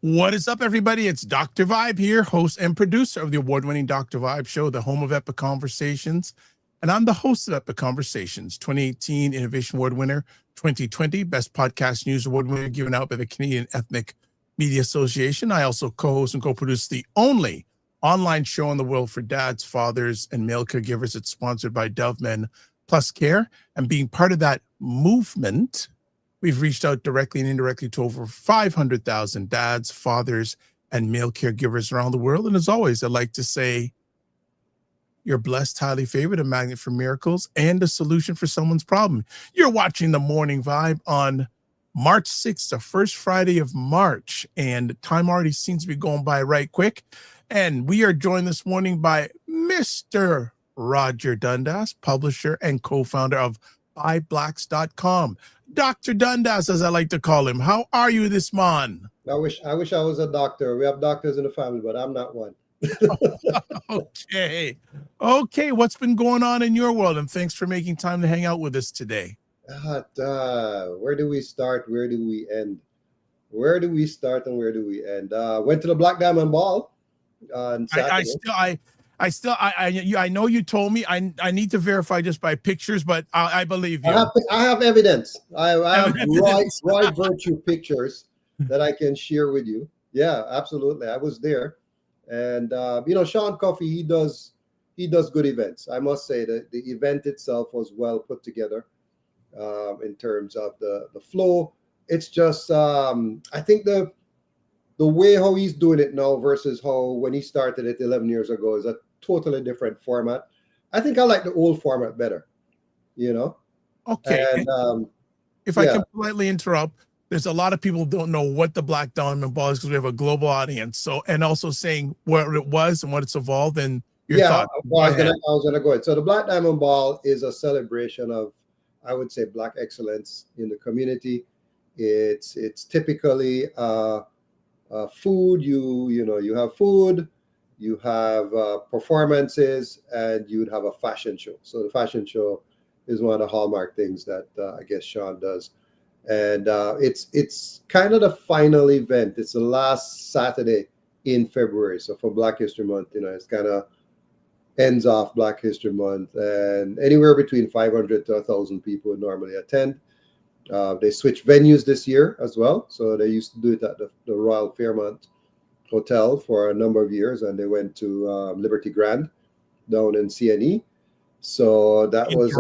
What is up, everybody? It's Dr. Vibe here, host and producer of the award-winning Dr. Vibe Show, the home of Epic Conversations. And I'm the host of Epic Conversations, 2018 Innovation Award winner, 2020 Best Podcast News Award winner given out by the Canadian Ethnic Media Association. I also co-host and co-produce the only online show in the world for dads, fathers, and male caregivers. It's sponsored by Dove Men Plus Care. And being part of that movement, we've reached out directly and indirectly to over 500,000 dads, fathers, and male caregivers around the world. And as always, I'd like to say you're blessed, highly favored, a magnet for miracles, and a solution for someone's problem. You're watching The Morning Vibe on March 6th, the first Friday of March, and time already seems to be going by right quick. And we are joined this morning by Mr. Roger Dundas, publisher and co-founder of BuyBlacks.com. Dr. Dundas, as I like to call him. How are you this morning? I wish I was a doctor. We have doctors in the family, but I'm not one. Okay. What's been going on in your world? And thanks for making time to hang out with us today. Where do we start? Where do we end? Where do we start and where do we end? Went to the Black Diamond Ball on Saturday. I know you told me. I need to verify just by pictures, but I believe you. I have evidence. I have Roy Virtue pictures that I can share with you. Yeah, absolutely. I was there, and Sean Coffey, he does good events. I must say that the event itself was well put together in terms of the flow. It's just I think the way how he's doing it now versus how when he started it 11 years ago is a totally different format. I think I like the old format better, Okay. And if I can politely interrupt, there's a lot of people who don't know what the Black Diamond Ball is because we have a global audience. So, and also saying where it was and what it's evolved and your thoughts. Well, I was gonna go ahead. So the Black Diamond Ball is a celebration of, I would say, Black excellence in the community. It's typically food. You have food. You have performances, and you'd have a fashion show. So the fashion show is one of the hallmark things that I guess Sean does. And it's kind of the final event. It's the last Saturday in February. So for Black History Month, it's kind of ends off Black History Month. And anywhere between 500 to 1,000 people would normally attend. They switched venues this year as well. So they used to do it at the Royal Fairmont Hotel for a number of years, and they went to Liberty Grand down in CNE. So that was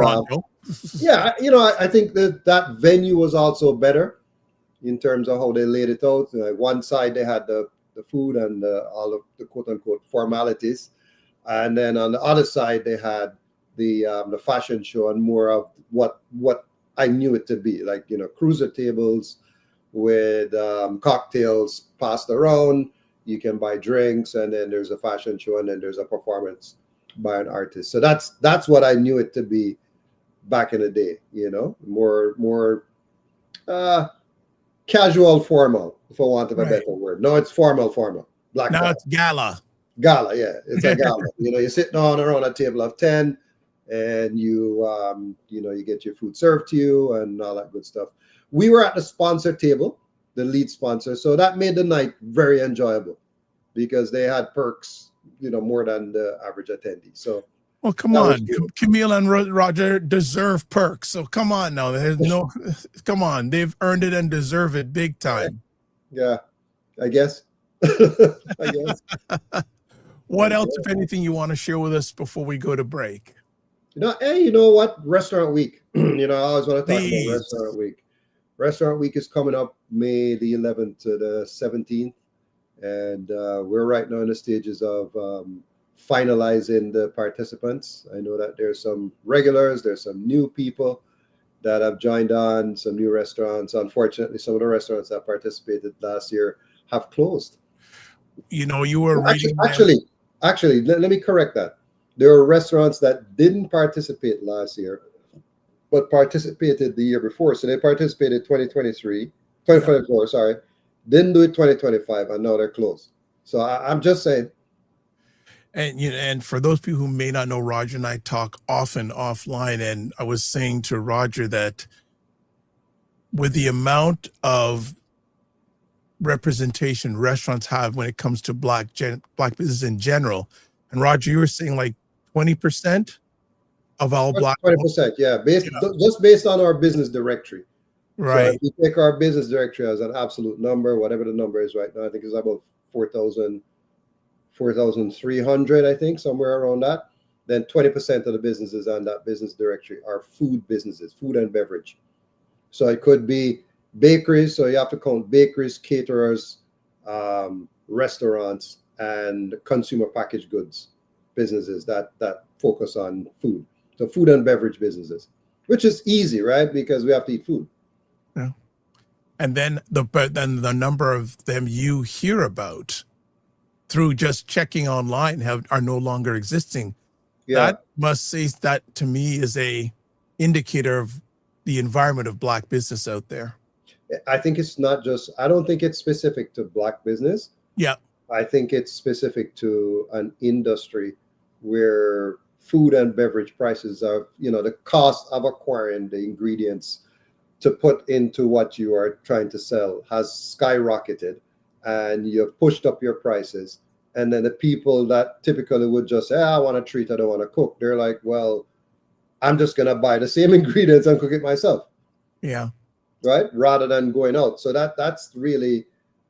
I think that venue was also better in terms of how they laid it out. One side they had the food and all of the quote unquote formalities, and then on the other side they had the fashion show and more of what I knew it to be, like cruiser tables with cocktails passed around. You can buy drinks, and then there's a fashion show, and then there's a performance by an artist. So that's what I knew it to be back in the day, more casual, formal, for want of a better word. No, it's formal. Black. Now it's gala. Gala, yeah, it's a gala. You sit down around a table of 10, and you get your food served to you and all that good stuff. We were at the sponsor table, the lead sponsor, so that made the night very enjoyable because they had perks, more than the average attendee. So, well, come on, Camille and Roger deserve perks. So come on now, come on, they've earned it and deserve it big time. Yeah, I guess. What else, if anything, you want to share with us before we go to break? Hey, you know what? Restaurant Week. I always want to talk about Restaurant Week. Restaurant Week is coming up May the 11th to the 17th. And we're right now in the stages of finalizing the participants. I know that there's some regulars, there's some new people that have joined on, some new restaurants. Unfortunately, some of the restaurants that participated last year have closed. You were actually, let me correct that. There are restaurants that didn't participate last year, but participated the year before. So they participated 2024, sorry. Didn't do it 2025, and now they're closed. So I'm just saying. And for those people who may not know, Roger and I talk often offline, and I was saying to Roger that with the amount of representation restaurants have when it comes to black business in general. And Roger, you were saying like 20% of all black. 20%, yeah, just based on our business directory. So Right. if you take our business directory as an absolute number, whatever the number is right now, I think it's about 4,300, I think, somewhere around that. Then 20% of the businesses on that business directory are food businesses, food and beverage. So it could be bakeries. So you have to count bakeries, caterers, restaurants, and consumer packaged goods businesses that focus on food. So food and beverage businesses, which is easy, right? Because we have to eat food. Yeah. And then the number of them you hear about through just checking online are no longer existing. Yeah. That must say that to me is a indicator of the environment of black business out there. I think it's not just, I don't think it's specific to black business. Yeah. I think it's specific to an industry where food and beverage prices are, the cost of acquiring the ingredients to put into what you are trying to sell has skyrocketed, and you've pushed up your prices. And then the people that typically would just say, I want to treat, I don't want to cook. They're like, well, I'm just going to buy the same ingredients and cook it myself. Yeah. Right. Rather than going out. So that's really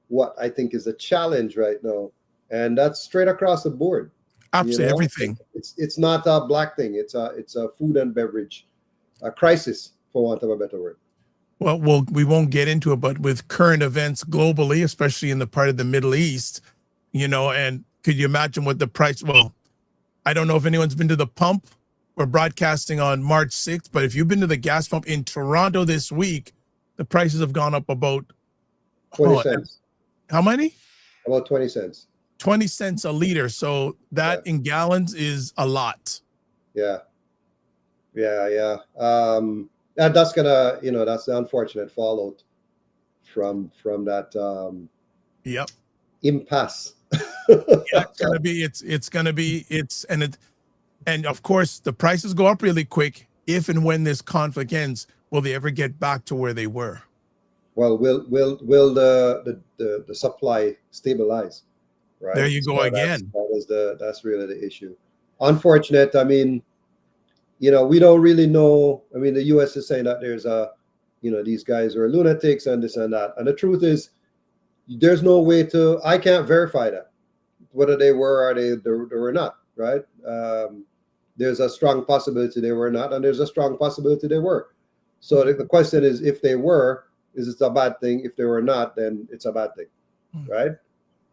what I think is a challenge right now. And that's straight across the board. Absolutely everything. It's not a black thing. It's a food and beverage crisis, for want of a better word. Well, we won't get into it, but with current events globally, especially in the part of the Middle East, and could you imagine what the price? Well, I don't know if anyone's been to the pump. We're broadcasting on March 6th, but if you've been to the gas pump in Toronto this week, the prices have gone up about 20 cents. How many? About 20 cents. 20 cents a liter. So that in gallons is a lot. Yeah. That's gonna, that's the unfortunate fallout from that Yep. impasse. Yeah, and of course the prices go up really quick. If and when this conflict ends, will they ever get back to where they were? Well, will the supply stabilize? Right. There you go again. That's really the issue. Unfortunate. I mean, we don't really know. I mean, the U.S. is saying that there's these guys are lunatics and this and that. And the truth is, there's no way I can't verify that, whether they were or they were not, right? There's a strong possibility they were not, and there's a strong possibility they were. So the question is, if they were, is it a bad thing? If they were not, then it's a bad thing, right?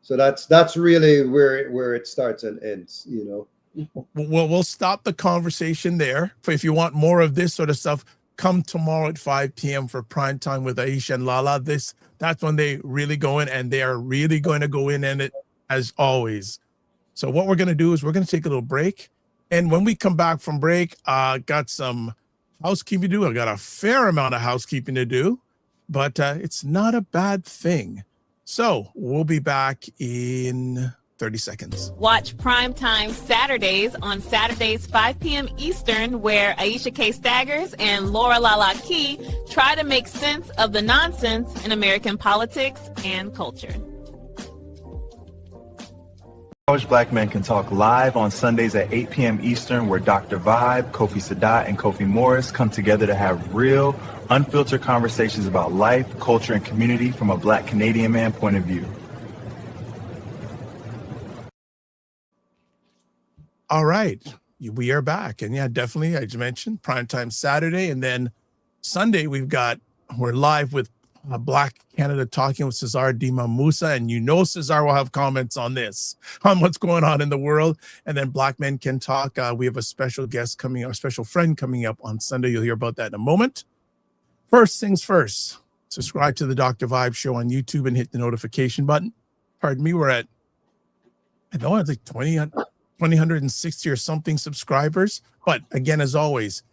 So that's really where it starts and ends, Well, we'll stop the conversation there. If you want more of this sort of stuff, come tomorrow at 5 p.m. for Prime Time with Aisha and Lala. That's when they really go in, and they are really going to go in it as always. So what we're going to do is we're going to take a little break. And when we come back from break, got some housekeeping to do. I got a fair amount of housekeeping to do, but it's not a bad thing. So we'll be back in 30 seconds. Watch Primetime Saturdays on Saturdays 5 p.m. Eastern, where Aisha K. Staggers and Laura Lala Key try to make sense of the nonsense in American politics and culture. College Black Men Can Talk live on Sundays at 8 p.m. Eastern, where Dr. Vibe, Kofi Sadat, and Kofi Morris come together to have real, unfiltered conversations about life, culture, and community from a Black Canadian man point of view. All right, we are back. And yeah, definitely, I just mentioned Primetime Saturday. And then Sunday, we're live with Black Canada Talking with Cesar Dima Musa. And Cesar will have comments on what's going on in the world. And then Black Men Can Talk. We have a special guest a special friend coming up on Sunday. You'll hear about that in a moment. First things first, subscribe to the Dr. Vibe Show on YouTube and hit the notification button. Pardon me, we're at, I know it's like 260 or something subscribers. But again, as always,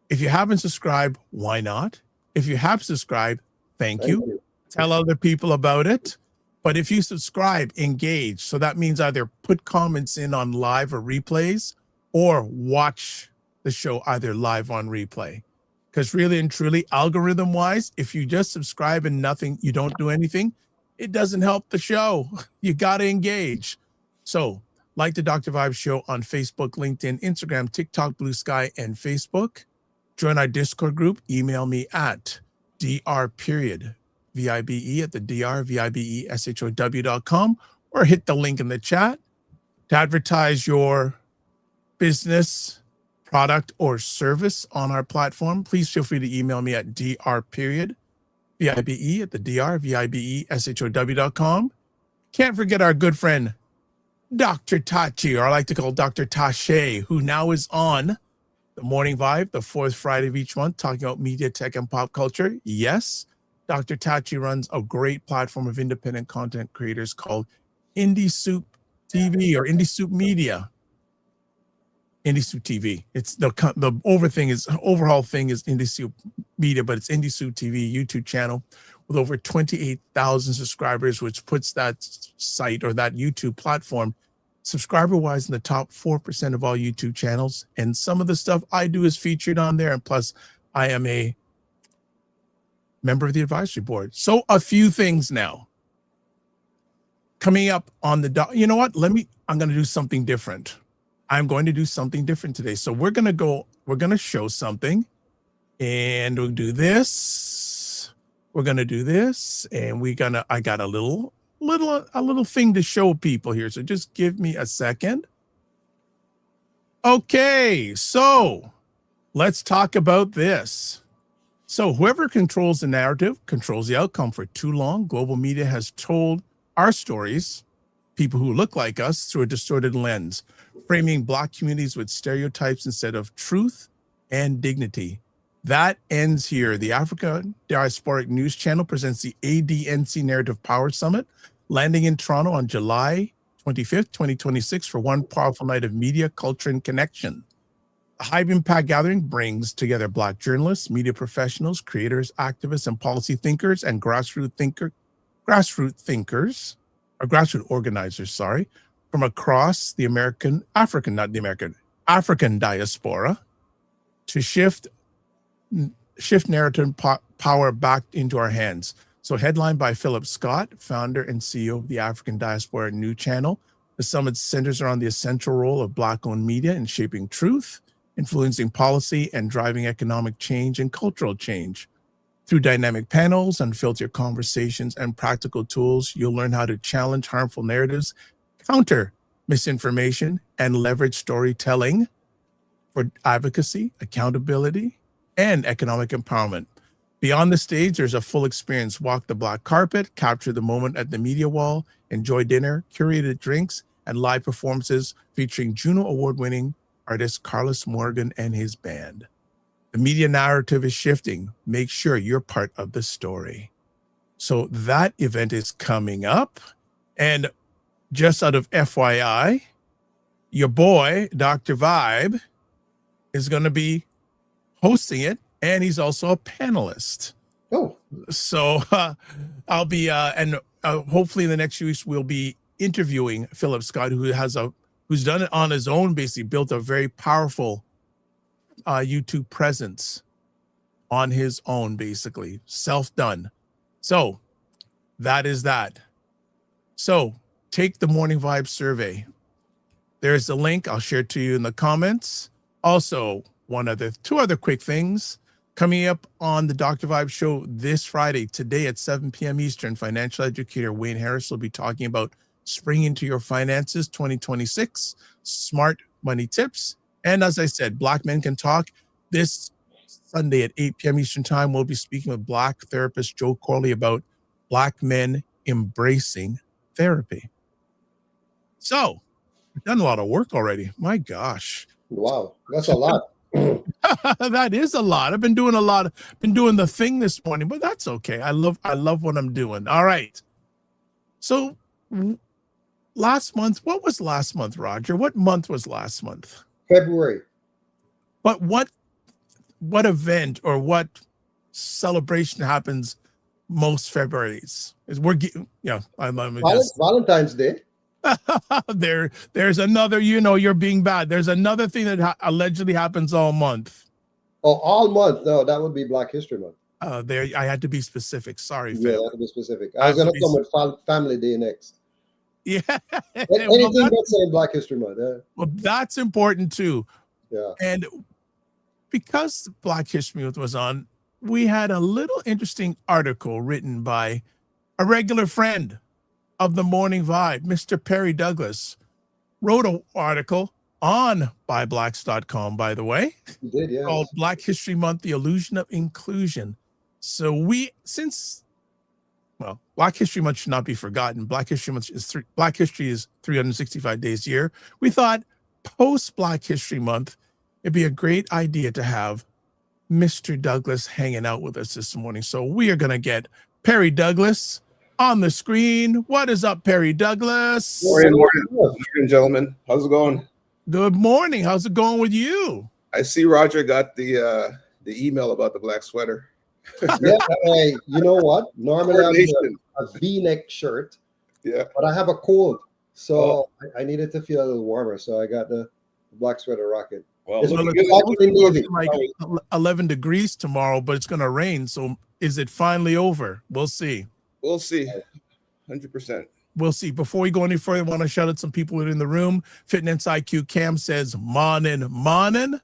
if you haven't subscribed, why not? If you have subscribed, thank you. Tell other people about it. But if you subscribe, engage. So that means either put comments in on live or replays, or watch the show either live on replay. Because really and truly, algorithm wise, if you just subscribe and you don't do anything, it doesn't help the show. You got to engage. So like the Dr. Vibe Show on Facebook, LinkedIn, Instagram, TikTok, Blue Sky, and Facebook. Join our Discord group. Email me at dr.vibe at the drvibeshow.com or hit the link in the chat to advertise your business, product, or service on our platform. Please feel free to email me at dr.vibe at the drvibeshow.com. Can't forget our good friend, Dr. Tachi, or I like to call Dr. Tache, who now is on the Morning Vibe, the fourth Friday of each month, talking about media, tech, and pop culture. Yes, Dr. Tachi runs a great platform of independent content creators called Indie Soup TV or Indie Soup Media. Indie Soup TV. It's the overall thing is Indie Soup Media, but it's Indie Soup TV YouTube channel with over 28,000 subscribers, which puts that site or that YouTube platform subscriber-wise in the top 4% of all YouTube channels. And some of the stuff I do is featured on there. And plus, I am a member of the advisory board. So a few things now. Coming up on the, you know what? I'm going to do something different. I'm going to do something different today. So we're going to show something, and we'll do this. We're going to do this, and I got a little thing to show people here. So just give me a second. Okay. So let's talk about this. So whoever controls the narrative controls the outcome. For too long, global media has told our stories, people who look like us, through a distorted lens, framing Black communities with stereotypes instead of truth and dignity. That ends here. The Africa Diasporic News Channel presents the ADNC Narrative Power Summit, landing in Toronto on July 25th, 2026 for one powerful night of media, culture, and connection. The high impact gathering brings together Black journalists, media professionals, creators, activists, and policy thinkers, and grassroots organizers, from across the African diaspora to shift narrative power back into our hands. So headlined by Philip Scott, founder and CEO of the African Diaspora News Channel, the summit centers around the essential role of Black-owned media in shaping truth, influencing policy, and driving economic change and cultural change. Through dynamic panels, unfiltered conversations, and practical tools, you'll learn how to challenge harmful narratives, counter misinformation, and leverage storytelling for advocacy, accountability, and economic empowerment. Beyond the stage, there's a full experience. Walk the black carpet, capture the moment at the media wall, enjoy dinner, curated drinks, and live performances featuring Juno Award-winning artist Carlos Morgan and his band. The media narrative is shifting. Make sure you're part of the story. So that event is coming up. And just out of FYI, your boy, Dr. Vibe, is going to be hosting it. And he's also a panelist. Oh. So I'll be, hopefully in the next few weeks, we'll be interviewing Philip Scott, who's done it on his own, basically built a very powerful YouTube presence on his own, basically self-done. So that is that. So take the Morning Vibe survey. There's the link. I'll share it to you in the comments. Also, two other quick things coming up on the Dr. Vibe Show this Friday, today at 7 p.m. Eastern. Financial educator Wayne Harris will be talking about Spring into Your Finances 2026, smart money tips. And as I said, Black Men Can Talk. This Sunday at 8 p.m. Eastern Time, we'll be speaking with Black therapist Joe Corley about Black men embracing therapy. So we've done a lot of work already. My gosh. Wow, that's a lot. That is a lot. I've been doing the thing this morning, but that's okay. I love what I'm doing. All right. So last month, what was last month, Roger? What month was last month? February. But what event or what celebration happens most Februaries? Valentine's Day. There's another, you're being bad. There's another thing that allegedly happens all month. Oh, all month? No, that would be Black History Month. There, I had to be specific. Sorry, Yeah, family. to be specific. I was going to come with Family Day next. Yeah. Anything but saying Black History Month. Well, that's important too. Yeah. And because Black History Month was on, we had a little interesting article written by a regular friend of the Morning Vibe, Mr. Perry Douglas, wrote an article on buyblacks.com, by the way. He did, yes. Called Black History Month, The Illusion of Inclusion. So Black History Month should not be forgotten. Black History Month Black History is 365 days a year. We thought post Black History Month, it'd be a great idea to have Mr. Douglas hanging out with us this morning. So we are going to get Perry Douglas on the screen. What is up, Perry Douglas? Morning, gentlemen. How's it going? Good morning. How's it going with you? I see Roger got the email about the black sweater. Yeah, hey, you know what? Normally I wear a V-neck shirt. Yeah. But I have a cold, so I needed to feel a little warmer. So I got the black sweater rocket. Well, it's like 11 degrees tomorrow, but it's going to rain. So is it finally over? We'll see. We'll see. 100%. We'll see. Before we go any further, I want to shout out some people in the room. Fitness IQ Cam says, morning.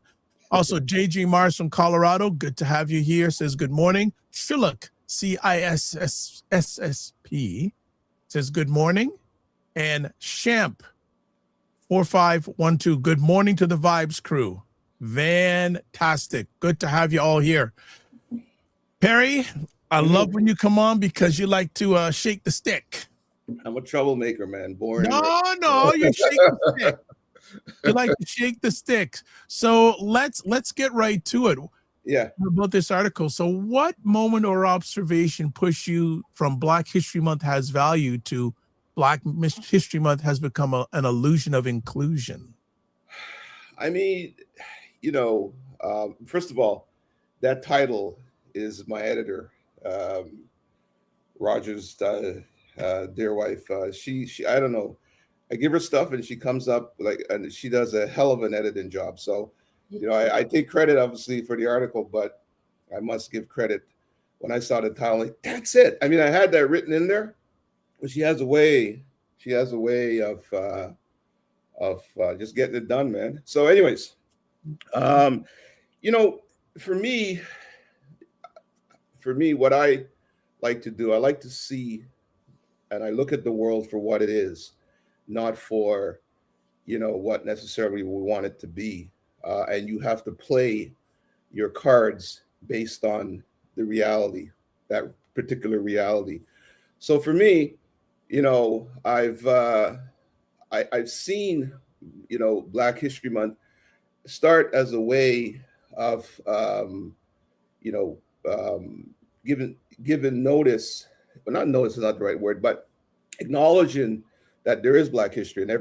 Also, JG Mars from Colorado, good to have you here, says good morning. Shuluk, CISSSP, says good morning. And Champ, 4512, good morning to the Vibes crew. Fantastic. Good to have you all here. Perry, I love when you come on because you like to shake the stick. I'm a troublemaker, man. Boring. No, you shake the stick. You like to shake the sticks. So let's get right to it. Yeah. About this article. So what moment or observation pushed you from Black History Month has value to Black History Month has become an illusion of inclusion? I mean, first of all, that title is my editor, Roger's dear wife. She I don't know. I give her stuff and she comes up and she does a hell of an editing job. So, I take credit obviously for the article, but I must give credit when I saw the title. Like, that's it. I mean, I had that written in there, but she has a way of just getting it done, man. So, anyways, for me, what I like to do, I like to see, and I look at the world for what it is, not for, what necessarily we want it to be. And you have to play your cards based on the reality, that particular reality. So for me, I've seen, Black History Month start as a way of, given notice, well, not notice is not the right word, but acknowledging that there is Black history, and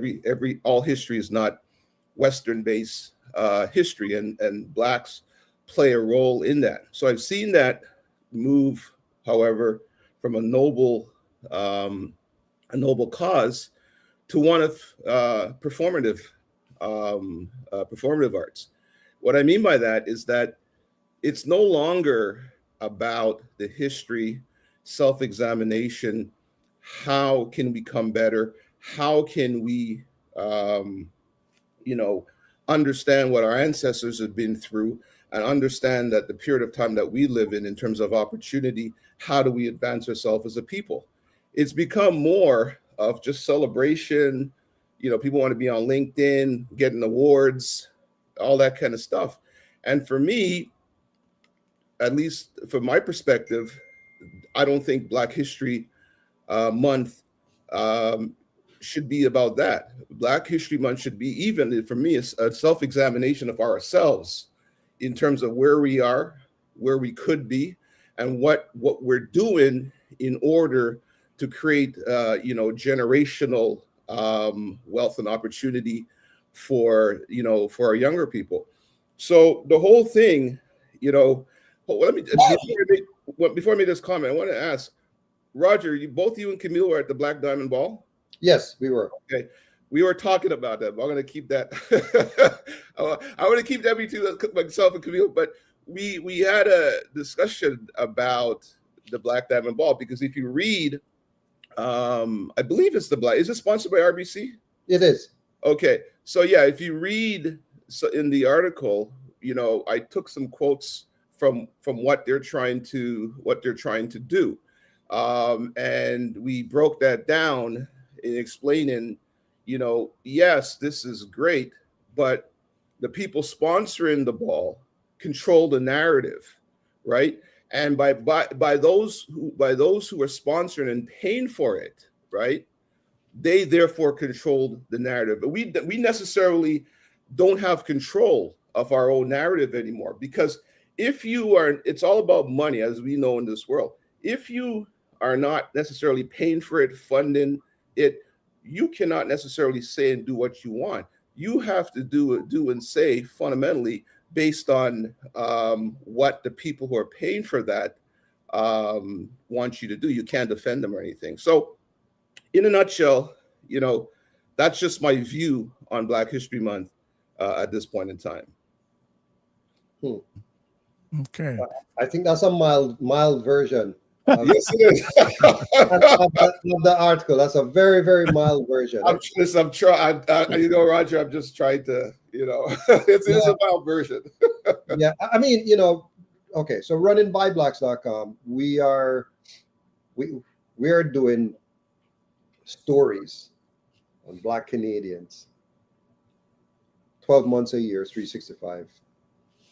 all history is not Western-based history, and Blacks play a role in that. So I've seen that move, however, from a noble cause to one of performative arts. What I mean by that is that it's no longer about the history, self-examination. How can we become better? How can we, understand what our ancestors have been through and understand that the period of time that we live in terms of opportunity, how do we advance ourselves as a people? It's become more of just celebration. People want to be on LinkedIn, getting awards, all that kind of stuff. And for me, at least from my perspective, I don't think Black History Month should be about that. Black History Month should be, even for me, a self-examination of ourselves in terms of where we are, where we could be, and what we're doing in order to create, generational wealth and opportunity for our younger people. So the whole thing, before I make this comment, I want to ask, Roger, both you and Camille were at the Black Diamond Ball? Yes, we were. Okay. We were talking about that. I'm going to keep that. I want to keep that between myself and Camille. But we had a discussion about the Black Diamond Ball, because if you read, I believe it's is it sponsored by RBC? It is. Okay, so yeah, if you read in the article, I took some quotes from what they're trying to do, and we broke that down in explaining, yes, this is great, but the people sponsoring the ball control the narrative, right? And by those who are sponsoring and paying for it, right, they therefore controlled the narrative. But we necessarily don't have control of our own narrative anymore, because it's all about money, as we know in this world. If you are not necessarily paying for it, funding it, you cannot necessarily say and do what you want. You have to do and say fundamentally based on what the people who are paying for that want you to do. You can't defend them or anything. So in a nutshell, that's just my view on Black History Month at this point in time. Okay. I think that's a mild version. Yes, it is. of the article. That's a very, very mild version. I'm trying, Roger, I'm just trying to, it's a mild version. Yeah, I mean, okay, so runningbyblacks.com, we are doing stories on Black Canadians 12 months a year, 365,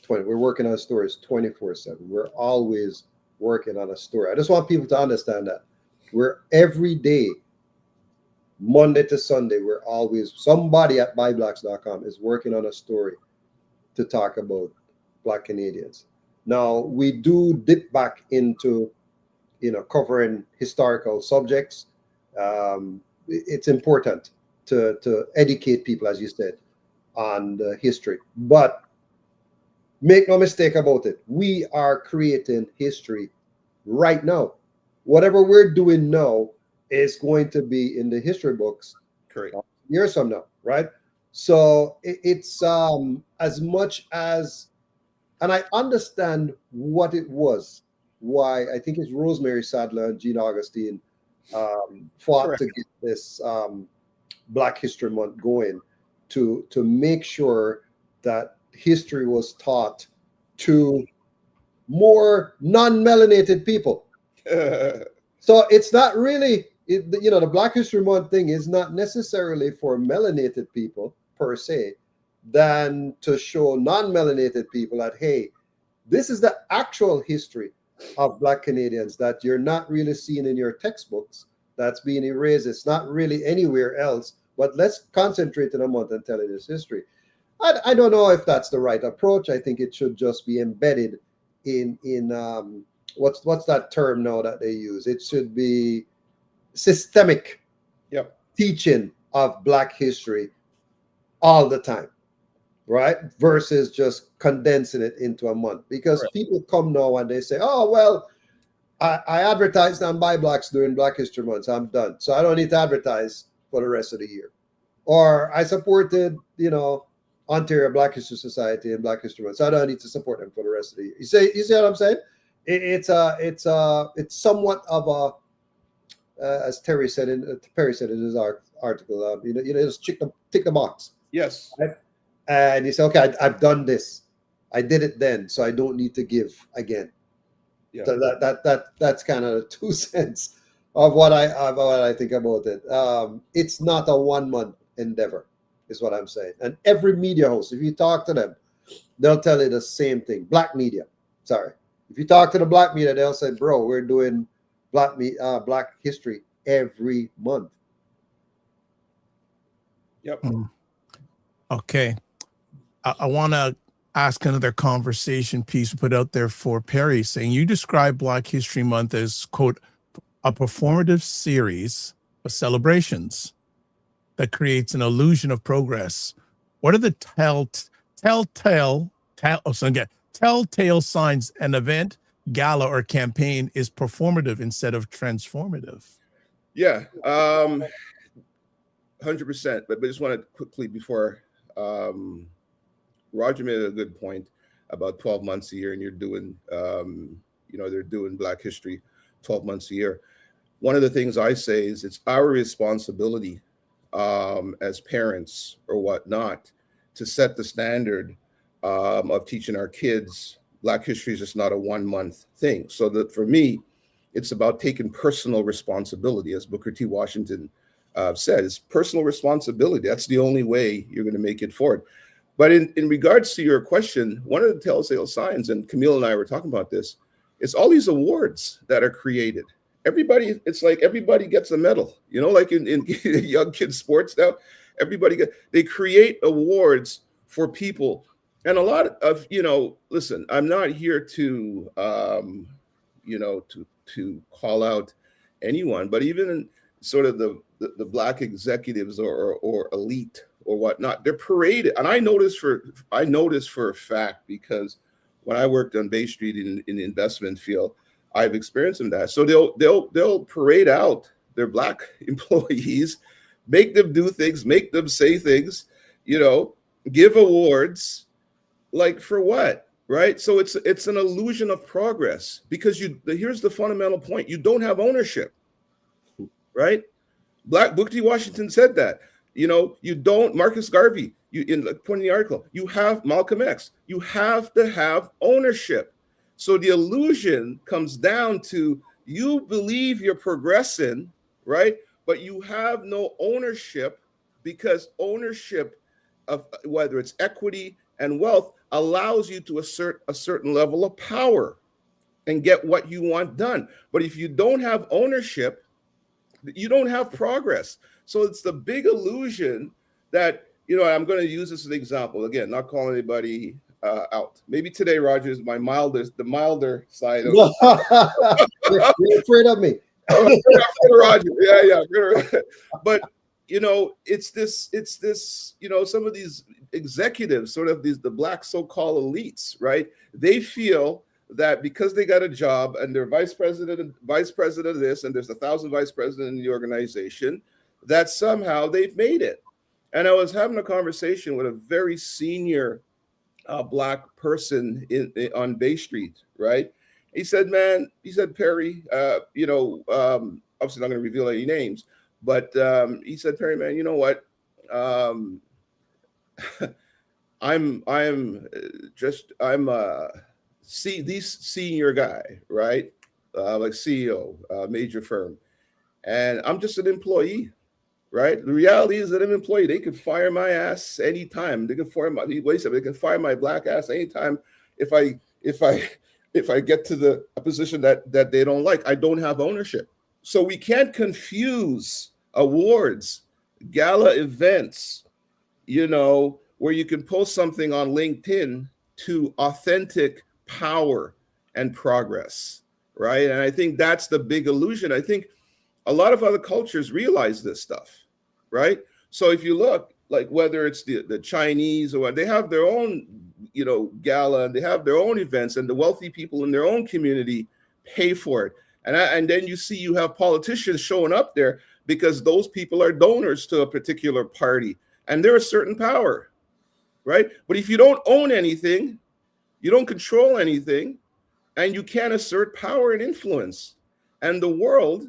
20. We're working on stories 24/7. We're always working on a story. I just want people to understand that we're every day, Monday to Sunday, we're always, somebody at byblacks.com is working on a story to talk about Black Canadians. Now, we do dip back into, covering historical subjects. It's important to educate people, as you said, on the history. But make no mistake about it, we are creating history right now. Whatever we're doing now is going to be in the history books Correct. Years from now, right? So it's as much as, and I understand what it was, why I think it's Rosemary Sadler and Jean Augustine fought Correct. to get this Black History Month going, to make sure that history was taught to more non-melanated people. So it's not really, the Black History Month thing is not necessarily for melanated people per se, than to show non-melanated people that, hey, this is the actual history of Black Canadians that you're not really seeing in your textbooks, that's being erased. It's not really anywhere else, but let's concentrate in a month and tell this history. I don't know if that's the right approach. I think it should just be embedded in what's that term now that they use? It should be systemic teaching of Black history all the time, right? Versus just condensing it into a month. Because people come now and they say, oh, well, I advertised on ByBlacks during Black History Month, so I'm done. So I don't need to advertise for the rest of the year. Or I supported, Ontario Black History Society and Black History Month, so I don't need to support them for the rest of the year. You see what I'm saying? It's somewhat of a, as Perry said in his article, just tick the box. Yes. Right? And he said, okay, I've done this. I did it then, so I don't need to give again. Yeah. So that's kind of 2 cents of what I think about it. It's not a 1 month endeavor, is what I'm saying. And every media host, if you talk to them, they'll tell you the same thing. Black media, sorry. If you talk to the Black media, they'll say, bro, we're doing Black history every month. Yep. Okay. I want to ask another conversation piece put out there for Perry, saying you describe Black History Month as, quote, a performative series of celebrations that creates an illusion of progress. What are the telltale signs an event, gala, or campaign is performative instead of transformative? Yeah, 100%. But I just want to quickly, before Roger made a good point. about 12 months a year, and you're doing, they're doing Black History 12 months a year. One of the things I say is it's our responsibility as parents or whatnot to set the standard of teaching our kids. Black history is just not a 1 month thing. So that for me, it's about taking personal responsibility, as Booker T. Washington said. It's personal responsibility. That's the only way you're going to make it forward. But in regards to your question, one of the telltale signs, and Camille and I were talking about this, it's all these awards that are created. It's like everybody gets a medal, like in young kids sports now, they create awards for people. And a lot of, listen, I'm not here to, to call out anyone, but even in sort of the Black executives or elite or whatnot, they're paraded. And I noticed for a fact, because when I worked on Bay Street in the investment field, I've experienced that. So they'll parade out their Black employees, make them do things, make them say things, give awards, like for what, right? So it's an illusion of progress, because here's the fundamental point: you don't have ownership, right? Booker T. Washington said that. You don't. Marcus Garvey, in the article, you have Malcolm X. You have to have ownership. So the illusion comes down to you believe you're progressing, right? But you have no ownership, because ownership of whether it's equity and wealth allows you to assert a certain level of power and get what you want done. But if you don't have ownership, you don't have progress. So it's the big illusion that, I'm going to use this as an example. Again, not calling anybody out. Maybe today, Roger, is the milder side of You're afraid of me. Roger. Yeah. But it's this, some of these executives, sort of the Black so-called elites, right? They feel that because they got a job and they're vice president of this, and there's 1,000 vice presidents in the organization, that somehow they've made it. And I was having a conversation with a very senior Black person on Bay Street, right? He said, Perry, obviously not going to reveal any names, but he said, Perry, man, you know what? I'm this senior guy, right? Like CEO, major firm, and I'm just an employee, right? The reality is that I'm an employee. They could fire my ass anytime. They can fire my Black ass anytime if I get to a position that they don't like. I don't have ownership. So we can't confuse awards, gala events, where you can post something on LinkedIn, to authentic power and progress, right? And I think that's the big illusion. I think a lot of other cultures realize this stuff, right? So if you look, like whether it's the Chinese or what, they have their own, gala, and they have their own events, and the wealthy people in their own community pay for it. And then you have politicians showing up there because those people are donors to a particular party, and they're a certain power, right? But if you don't own anything, you don't control anything, and you can't assert power and influence. And the world,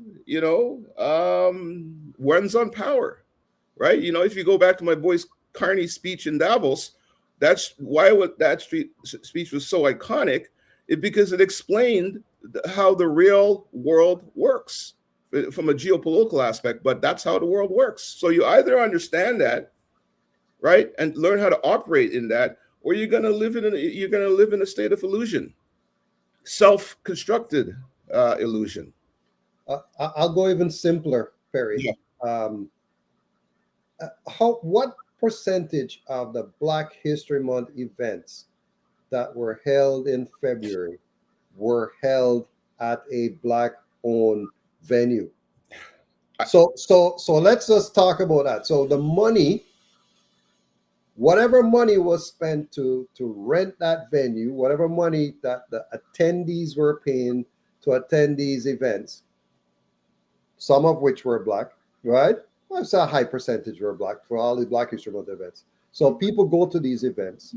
runs on power, right? If you go back to my boy's Carney speech in Davos, that's why that speech was so iconic, because it explained how the real world works from a geopolitical aspect, but that's how the world works. So you either understand that, right, and learn how to operate in that, or you're going to live in a state of illusion, self-constructed illusion. I'll go even simpler, Perry. Yeah. What percentage of the Black History Month events that were held in February were held at a Black-owned venue? So let's just talk about that. So the money, whatever money was spent to rent that venue, whatever money that the attendees were paying to attend these events, some of which were Black, right? Well, it's a high percentage were Black for all the Black History Month events. So people go to these events.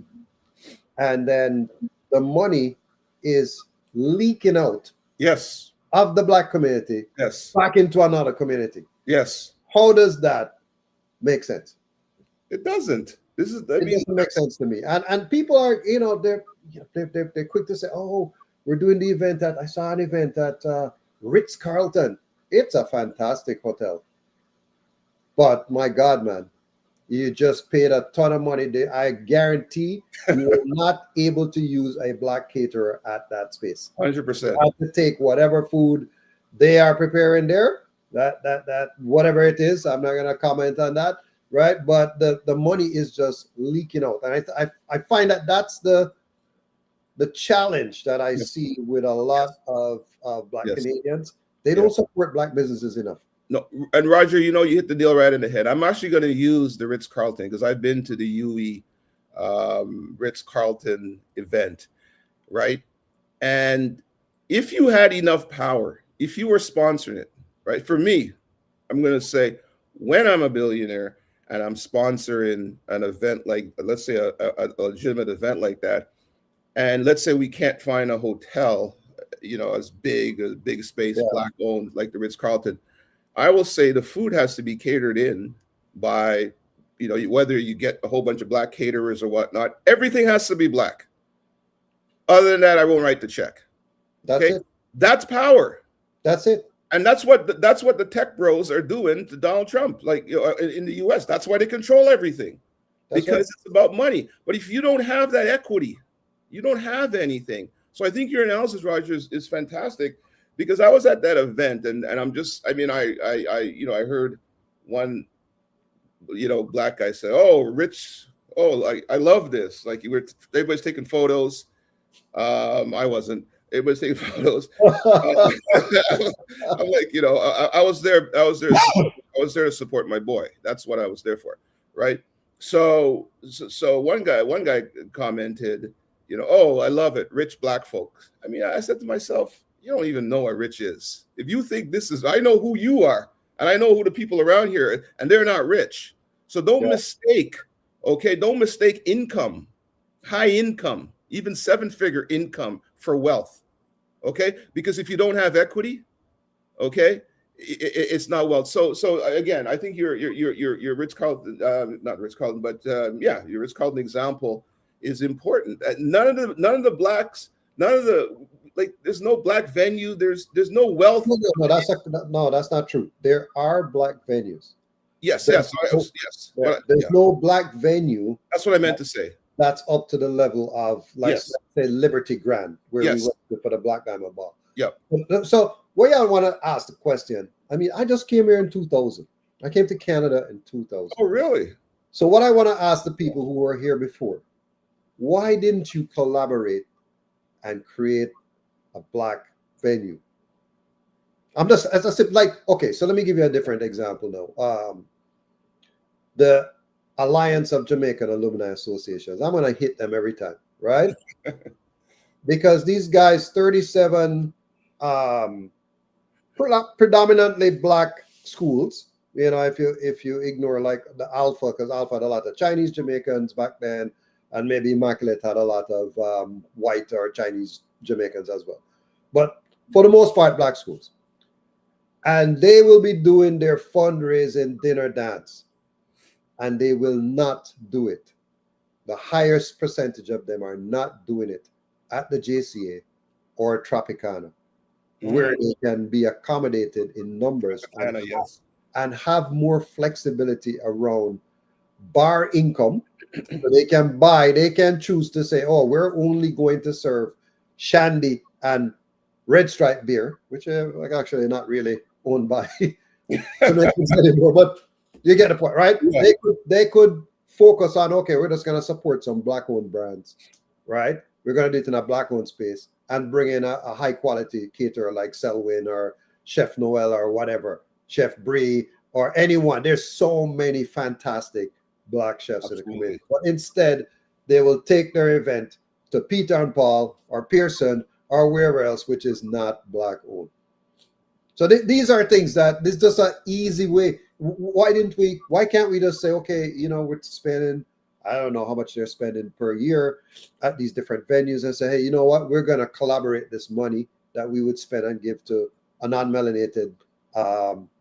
and then the money is leaking out Yes. of the Black community Yes. back into another community. Yes. How does that make sense? It doesn't. It doesn't make sense to me. And people are, they're quick to say, oh, we're doing the event I saw an event at Ritz-Carlton. It's a fantastic hotel. But my God, man, you just paid a ton of money. I guarantee you are not able to use a Black caterer at that space. 100%. You have to take whatever food they are preparing there, that whatever it is. I'm not going to comment on that, right? But the money is just leaking out. And I find that that's the challenge that I see with a lot of Black Canadians. They don't support Black businesses enough. No, and Roger, you hit the deal right in the head. I'm actually going to use the Ritz-Carlton because I've been to the UE Ritz-Carlton event, right? And if you had enough power, if you were sponsoring it, right? For me, I'm going to say when I'm a billionaire and I'm sponsoring an event like, let's say a legitimate event like that, and let's say we can't find a hotel, as big, a big space, Black owned like the Ritz-Carlton, I will say the food has to be catered in by, whether you get a whole bunch of Black caterers or whatnot, everything has to be Black. Other than that, I won't write the check. That's it. That's power. That's it. And that's what the tech bros are doing to Donald Trump, like in the US. That's why they control everything. Because it's about money. But if you don't have that equity, you don't have anything. So I think your analysis, Roger, is fantastic. Because I was at that event and I'm just, I heard one, Black guy say, oh, Rich, I love this. Like everybody's taking photos. I wasn't. Everybody's taking photos. I'm like, I was there to support my boy. That's what I was there for. Right. So one guy commented, oh, I love it. Rich Black folks. I mean, I said to myself, you don't even know what rich is. If you think I know who you are, and I know who the people around here, and they're not rich. So don't mistake, okay? Don't mistake income, high income, even 7-figure income for wealth, okay? Because if you don't have equity, okay, it's not wealth. So again, I think your Ritz-Carlton, not Ritz-Carlton, but your Ritz-Carlton example is important. None of the Blacks, there's no Black venue. There's no wealth. No, that's not true. There are Black venues. Yes. There's no Black venue. That's what I meant to say. That's up to the level of, let's say, Liberty Grand, where we went to for the Black Diamond Ball. Yep. So where I want to ask the question, I mean, I just came here in 2000. I came to Canada in 2000. Oh, really? So what I want to ask the people who were here before, why didn't you collaborate and create a Black venue? I'm just, as I said, okay, so let me give you a different example now. The Alliance of Jamaican Alumni Associations. I'm going to hit them every time, right? Because these guys, 37 predominantly Black schools, if you ignore like the Alpha, because Alpha had a lot of Chinese Jamaicans back then, and maybe Immaculate had a lot of white or Chinese Jamaicans as well. But for the most part, Black schools. And they will be doing their fundraising dinner dance. And they will not do it. The highest percentage of them are not doing it at the JCA or Tropicana, where they can be accommodated in numbers and have more flexibility around bar income. So they can choose to say, oh, we're only going to serve Shandy and Red Stripe beer, which are actually not really owned by Jamaicans anymore, but you get the point, right? Yeah. They could focus on, okay, we're just going to support some Black-owned brands, right? We're going to do it in a Black-owned space and bring in a high-quality caterer like Selwyn or Chef Noel or whatever, Chef Brie or anyone. There's so many fantastic Black chefs in the community. But instead, they will take their event to Peter and Paul or Pearson or wherever else, which is not Black-owned. So these are things that this is just an easy way. Why can't we just say, okay, we're spending I don't know how much they're spending per year at these different venues, and say, hey, you know what? We're going to collaborate this money that we would spend and give to a non-melanated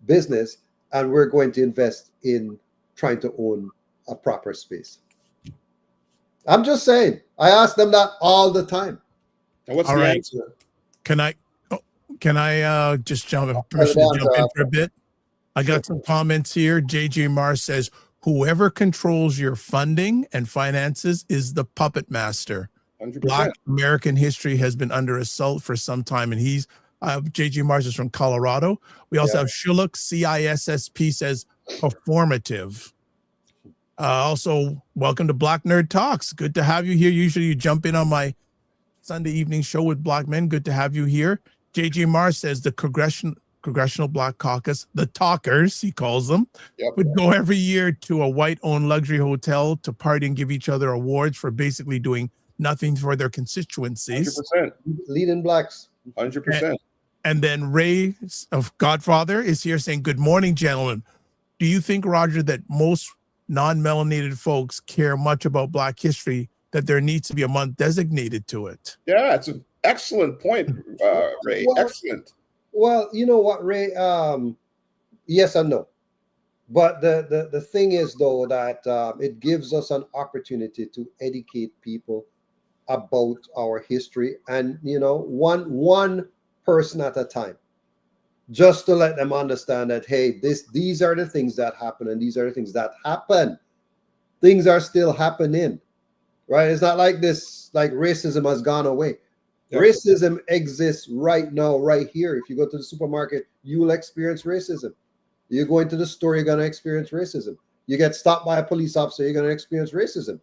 business, and we're going to invest in trying to own a proper space. I'm just saying. I ask them that all the time. And what's All the right. answer? Can I just permission to jump in for a bit? I got some comments here. JJ Marr says, whoever controls your funding and finances is the puppet master. 100%. Black American history has been under assault for some time, and he's JJ Mars is from Colorado. We also have Shuluk CISSP says performative. Also, welcome to Black Nerd Talks. Good to have you here. Usually you jump in on my Sunday evening show with Black men. Good to have you here. JJ Mars says the Congressional Black Caucus, the talkers, he calls them, would go every year to a white-owned luxury hotel to party and give each other awards for basically doing nothing for their constituencies. 100%. Leading blacks. 100%. And then Ray of Godfather is here saying, good morning, gentlemen. Do you think, Roger, that most non-melanated folks care much about Black history, that there needs to be a month designated to it? Yeah, it's an excellent point, Ray. Well, excellent. Well, you know what, Ray? Yes and no. But the thing is, though, that it gives us an opportunity to educate people about our history, and one person at a time, just to let them understand that, hey, these are the things that happen, and these are the things that happen. Things are still happening, right? It's not like racism has gone away. Yep. Racism exists right now, right here. If you go to the supermarket, you will experience racism. You go into the store, you're going to experience racism. You get stopped by a police officer, you're going to experience racism.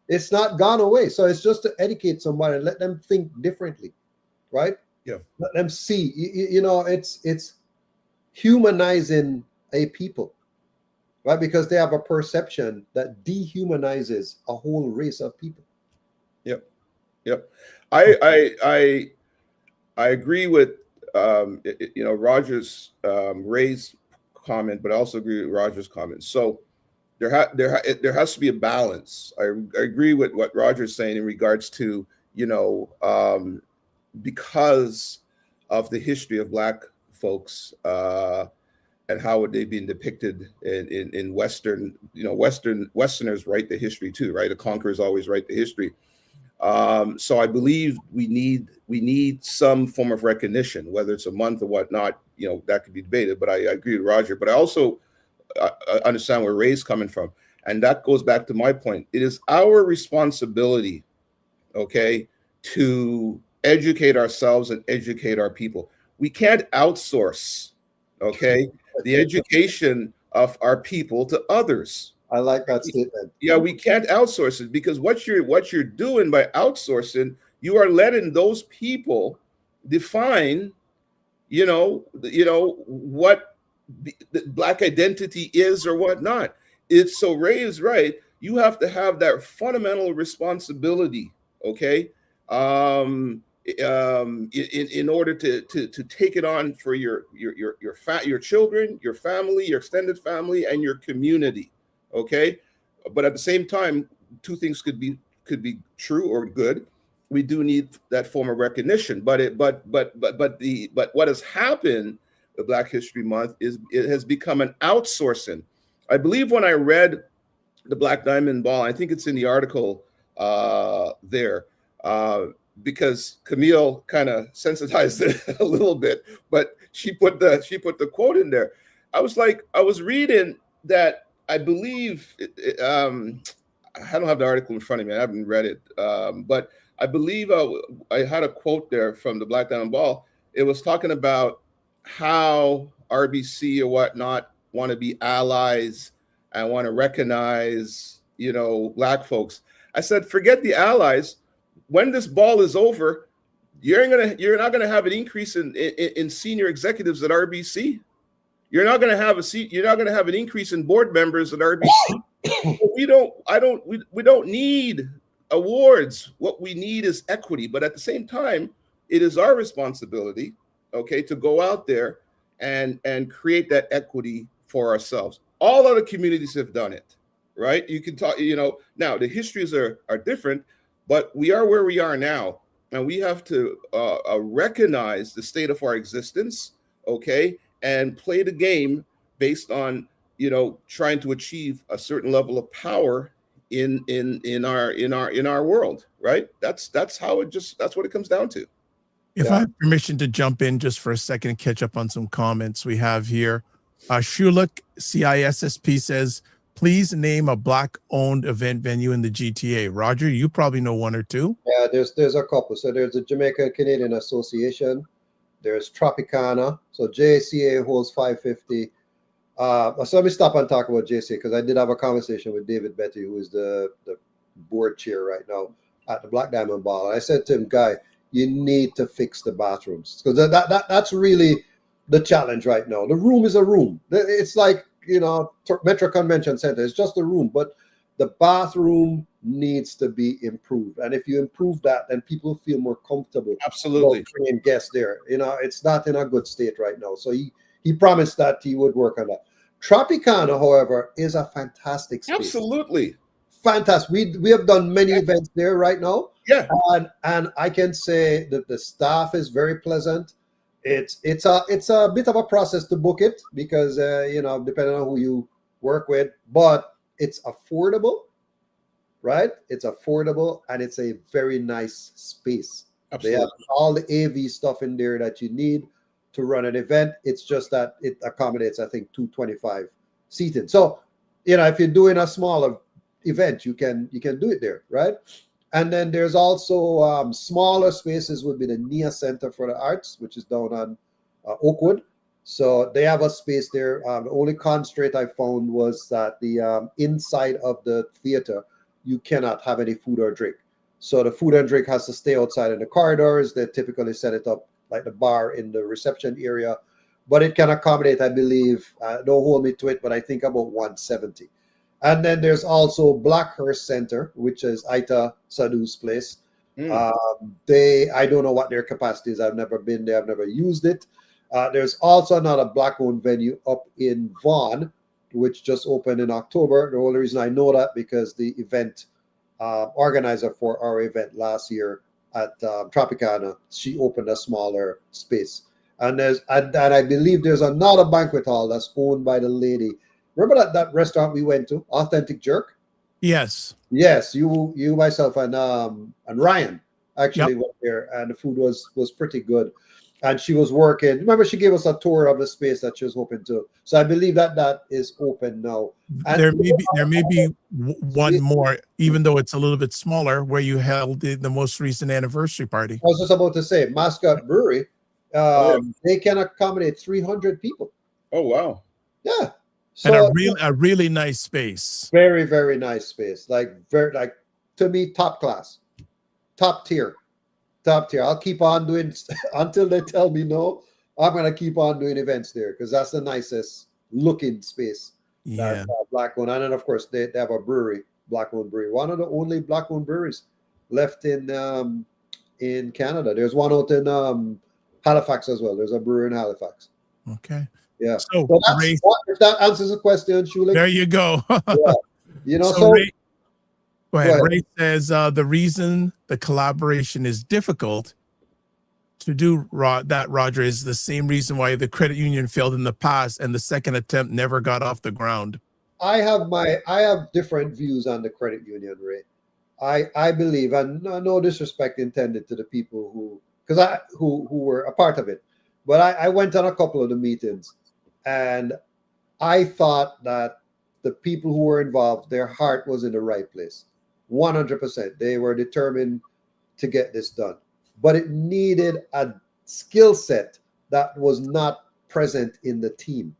It's not gone away. So it's just to educate somebody and let them think differently, right? Yeah. Let them see. It's humanizing a people, right? Because they have a perception that dehumanizes a whole race of people. Yep. I agree with Roger's Ray's comment, but I also agree with Roger's comment. So there has to be a balance. I agree with what Roger's saying in regards to because of the history of Black folks and how they've been depicted in Western, Westerners write the history too, right? The conquerors always write the history. So I believe we need some form of recognition, whether it's a month or whatnot, that could be debated, but I agree with Roger. But I also understand where Ray's coming from. And that goes back to my point. It is our responsibility, okay, to educate ourselves and educate our people. We can't outsource, okay, the education of our people to others. I like that statement. Yeah, we can't outsource it, because what you're doing by outsourcing, you are letting those people define, what the Black identity is or whatnot. It's so Ray is right. You have to have that fundamental responsibility, okay, in order to take it on for your children, your family, your extended family, and your community. Okay, but at the same time, two things could be true or good. We do need that form of recognition, but what has happened with Black History Month is it has become an outsourcing. I believe when I read the Black Diamond Ball, I think it's in the article there, because Camille kind of sensitized it a little bit, but she put the quote in there. I was reading that. I believe, I don't have the article in front of me. I haven't read it. But I believe I had a quote there from the Black Diamond Ball. It was talking about how RBC or whatnot want to be allies and want to recognize, Black folks. I said, forget the allies. When this ball is over, you're not going to have an increase in senior executives at RBC. You're not going to have You're not going to have an increase in board members at RBC. We don't need awards. What we need is equity. But at the same time, it is our responsibility, okay, to go out there and create that equity for ourselves. All other communities have done it, right? You can talk, now the histories are different, but we are where we are now. And we have to recognize the state of our existence, okay, and play the game based on, trying to achieve a certain level of power in our world, right? That's what it comes down to. If I have permission to jump in just for a second and catch up on some comments we have here. Shuluk CISSP says, please name a Black-owned event venue in the GTA. Roger, you probably know one or two. Yeah, there's a couple. So there's the Jamaica Canadian Association. There's Tropicana. So JCA holds 550. So let me stop and talk about JCA, because I did have a conversation with David Betty, who is the board chair right now at the Black Diamond Ball. And I said to him, Guy, you need to fix the bathrooms, because that's really the challenge right now. The room is a room. It's like, Metro Convention Center. It's just a room, but the bathroom needs to be improved. And if you improve that, then people feel more comfortable. Absolutely. Bringing guests there. It's not in a good state right now. So he promised that he would work on that. Tropicana, however, is a fantastic space. Absolutely. Fantastic. We have done many events there right now. Yeah. And I can say that the staff is very pleasant. It's a bit of a process to book it, because depending on who you work with, but it's affordable, right? It's affordable, and it's a very nice space. Absolutely. They have all the AV stuff in there that you need to run an event. It's just that it accommodates, I think, 225 seating. So, if you're doing a smaller event, you can do it there, right? And then there's also smaller spaces would be the NIA Center for the Arts, which is down on Oakwood. So they have a space there. The only constraint I found was that the inside of the theater, you cannot have any food or drink. So the food and drink has to stay outside in the corridors. They typically set it up like the bar in the reception area. But it can accommodate, I believe, don't hold me to it, but I think about 170. And then there's also Blackhurst Center, which is Ita Sadhu's place. I don't know what their capacity is. I've never been there. I've never used it. There's also another Black-owned venue up in Vaughan, which just opened in October. The only reason I know that because the event organizer for our event last year at Tropicana, she opened a smaller space. And I believe there's another banquet hall that's owned by the lady. Remember that restaurant we went to, Authentic Jerk? Yes. Yes, you myself and Ryan actually went there, and the food was pretty good. And she was working. Remember, she gave us a tour of the space that she was hoping to. So I believe that is open now. And there may be one more, even though it's a little bit smaller, where you held the most recent anniversary party. I was just about to say, Mascot Brewery, they can accommodate 300 people. Oh wow! Yeah. So, and a really nice space. Very, very nice space. To me, top class, top tier. I'll keep on doing until they tell me no. I'm gonna keep on doing events there, because that's the nicest looking space. Yeah. Black-owned, and then of course they have a brewery, Black-owned brewery. One of the only Black-owned breweries left in Canada. There's one out in Halifax as well. There's a brewery in Halifax. Okay. Yeah. So if that answers the question, Shulik. There you go. Yeah. Ray, go ahead. Ray says the reason the collaboration is difficult to do that, Roger, is the same reason why the credit union failed in the past and the second attempt never got off the ground. I have different views on the credit union, Ray. I believe, and no disrespect intended to the people who were a part of it, but I went on a couple of the meetings. And I thought that the people who were involved, their heart was in the right place. 100%. They were determined to get this done. But it needed a skill set that was not present in the team.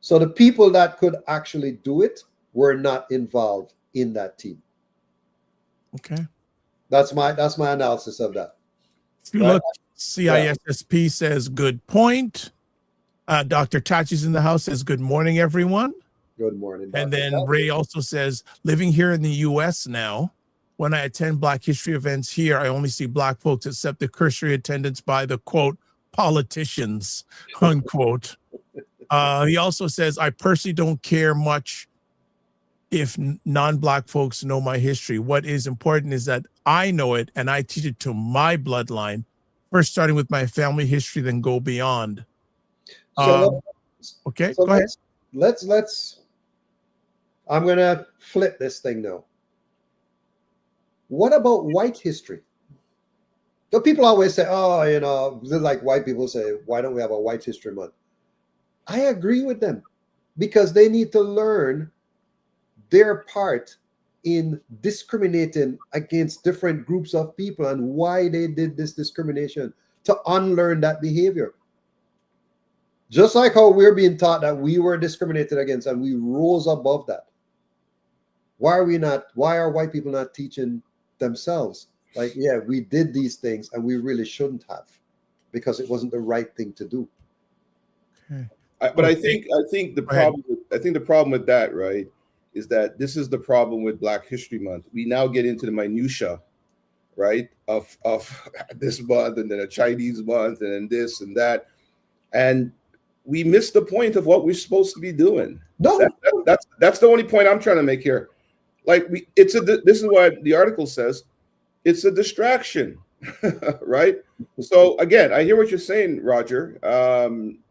So the people that could actually do it were not involved in that team. Okay. That's my analysis of that. If you look, CISSP says, good point. Dr. Tachi's in the house, says, good morning, everyone. Good morning. And then Ray also says, living here in the U.S. now, when I attend Black history events here, I only see Black folks except the cursory attendance by the, quote, politicians, unquote. He also says, I personally don't care much if non-Black folks know my history. What is important is that I know it and I teach it to my bloodline, first starting with my family history, then go beyond. Okay, so go ahead. Let's I'm gonna flip this thing now. What about white history? So people always say, oh, you know, like white people say, why don't we have a White History Month? I agree with them because they need to learn their part in discriminating against different groups of people and why they did this discrimination, to unlearn that behavior. Just like how we're being taught that we were discriminated against and we rose above that. Why are white people not teaching themselves? Like, yeah, we did these things and we really shouldn't have, because it wasn't the right thing to do. Okay. But I think the problem with that, right, is that this is the problem with Black History Month. We now get into the minutia, right, of this month and then a Chinese month and then this and that, and we miss the point of what we're supposed to be doing. No, that's the only point I'm trying to make here. Like, this is what the article says. It's a distraction, right? So again, I hear what you're saying, Roger.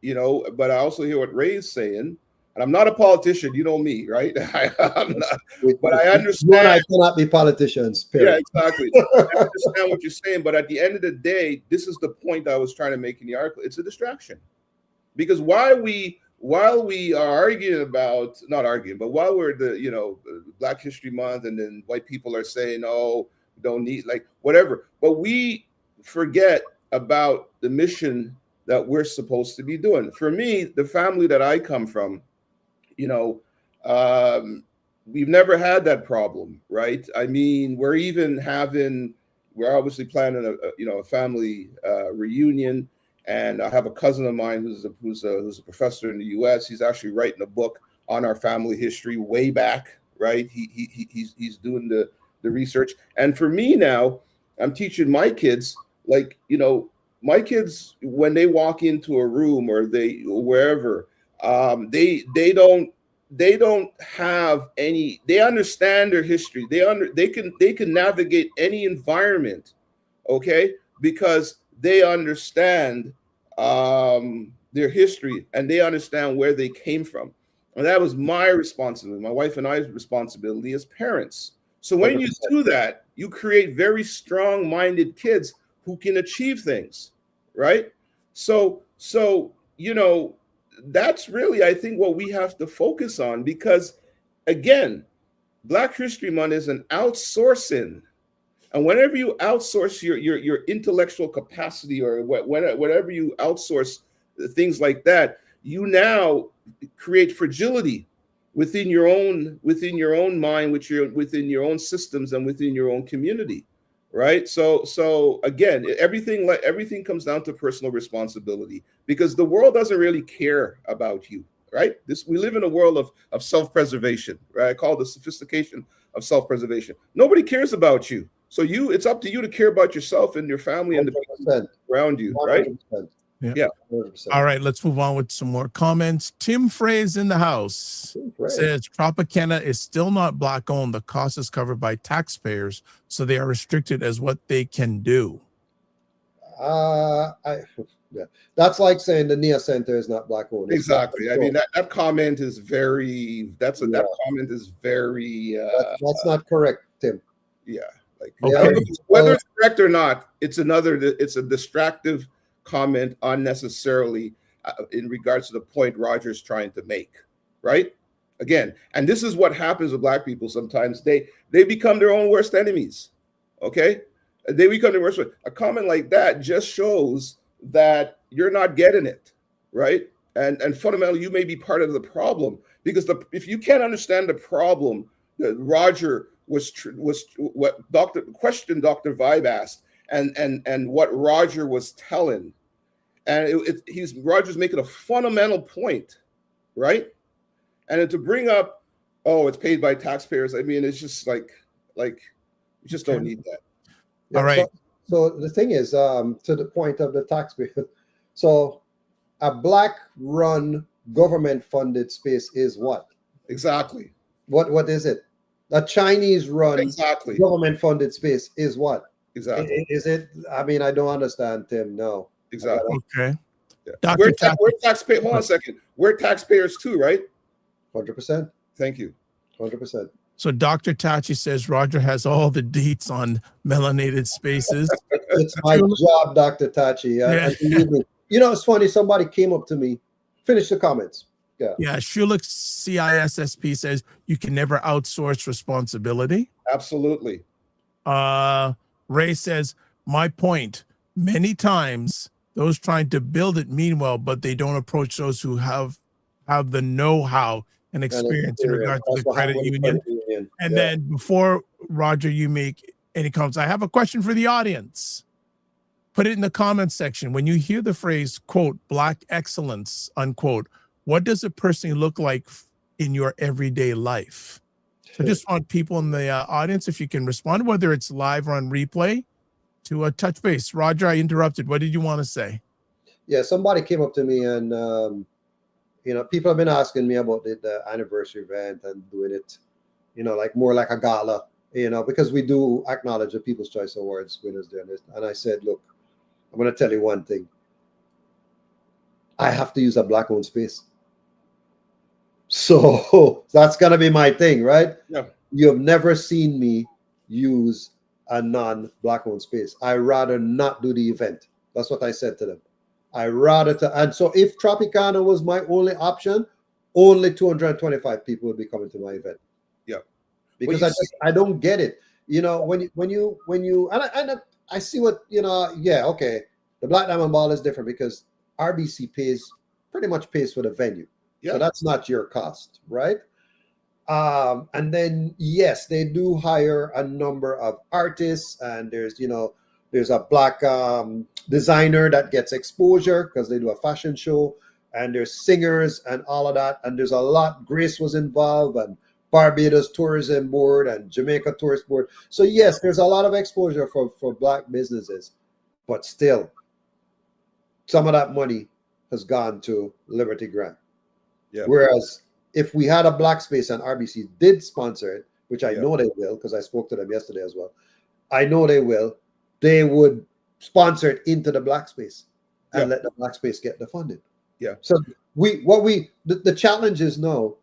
You know, but I also hear what Ray's saying. And I'm not a politician, you know me, right? I'm not, but I understand. You and I cannot be politicians. Period. Yeah, exactly. I understand what you're saying, but at the end of the day, this is the point I was trying to make in the article. It's a distraction, because while we are arguing about, not arguing, but while we're Black History Month, and then white people are saying, oh, don't need, like, whatever, but we forget about the mission that we're supposed to be doing. For me, the family that I come from, you know, we've never had that problem, right? I mean, we're obviously planning a family reunion, and I have a cousin of mine who's a professor in the U.S. He's actually writing a book on our family history way back, right? He's doing the research. And for me now, I'm teaching my kids, like, you know, my kids, when they walk into a room or wherever, they don't have any, they understand their history. They can navigate any environment, okay? Because they understand their history and they understand where they came from. And that was my responsibility, my wife and I's responsibility as parents. So when you do that, you create very strong-minded kids who can achieve things, right? So you know, that's really, I think, what we have to focus on, because again, Black History Month is an outsourcing. And whenever you outsource your intellectual capacity, or whatever you outsource things like that, you now create fragility within your own mind, within your own systems and within your own community, right? So again, everything comes down to personal responsibility, because the world doesn't really care about you, right? We live in a world of self-preservation, right? I call it the sophistication of self-preservation. Nobody cares about you. So it's up to you to care about yourself and your family and the people around you, right? 100%. Yeah. 100%. All right, let's move on with some more comments. Tim Frey's in the house. Says Tropicana is still not Black owned. The cost is covered by taxpayers, so they are restricted as what they can do. That's like saying the NIA Center is not Black owned. Exactly. I mean, that comment is very. That comment is very. That's not correct, Tim. Yeah. Like, okay. Whether it's correct or not, it's a distractive comment unnecessarily in regards to the point Roger's trying to make, right? Again, and this is what happens with Black people sometimes. They become their own worst enemies, okay? They become their worst. A comment like that just shows that you're not getting it, right? And fundamentally, you may be part of the problem, because if you can't understand the problem that Roger what Dr. Vibe asked, and what Roger was telling, and Roger's making a fundamental point, right? And to bring up, oh, it's paid by taxpayers. I mean, it's just like you just don't need that. Yeah, all right. So the thing is, to the point of the taxpayer, so a Black-run government-funded space is what? Exactly. What is it? A Chinese run Exactly. government funded space is what? Exactly. Is it? I mean, I don't understand, Tim. No. Exactly. Okay. Yeah. Dr. We're taxpayers. Hold on a second. We're taxpayers too, right? 100%. Thank you. 100%. So Dr. Tachi says Roger has all the deets on melanated spaces. It's my job, Dr. Tachi. Yeah. And believe me, you know, it's funny. Somebody came up to me. Finish the comments. Yeah. Yeah. Shulik CISSP says you can never outsource responsibility. Absolutely. Ray says, my point, many times those trying to build it mean well, but they don't approach those who have the know-how and experience in regard to the credit union. And then before, Roger, you make any comments, I have a question for the audience. Put it in the comments section. When you hear the phrase, quote, Black excellence, unquote, what does it personally look like in your everyday life? So just want people in the audience, if you can respond, whether it's live or on replay, to touch base. Roger, I interrupted. What did you want to say? Yeah, somebody came up to me and, you know, people have been asking me about the anniversary event and doing it, you know, like more like a gala, you know, because we do acknowledge the People's Choice Awards winners there. And I said, look, I'm going to tell you one thing. I have to use a Black-owned space. So that's going to be my thing, right? Yeah. You have never seen me use a non-Black-owned space. I rather not do the event. That's what I said to them. I rather and so if Tropicana was my only option, only 225 people would be coming to my event. Yeah. Because I don't get it. You know, when you and I see what, you know, yeah, okay. The Black Diamond Ball is different because RBC pretty much pays for the venue. Yeah. So that's not your cost, right? And then, yes, they do hire a number of artists, and there's a Black designer that gets exposure because they do a fashion show, and there's singers and all of that. And there's a lot. Grace was involved, and Barbados Tourism Board and Jamaica Tourist Board. So yes, there's a lot of exposure for Black businesses, but still, some of that money has gone to Liberty Grant. Yeah. Whereas if we had a Black space and RBC did sponsor it, which I know they will, because I spoke to them yesterday as well. I know they will. They would sponsor it into the Black space and let the Black space get the funding. Yeah. So the challenge is now,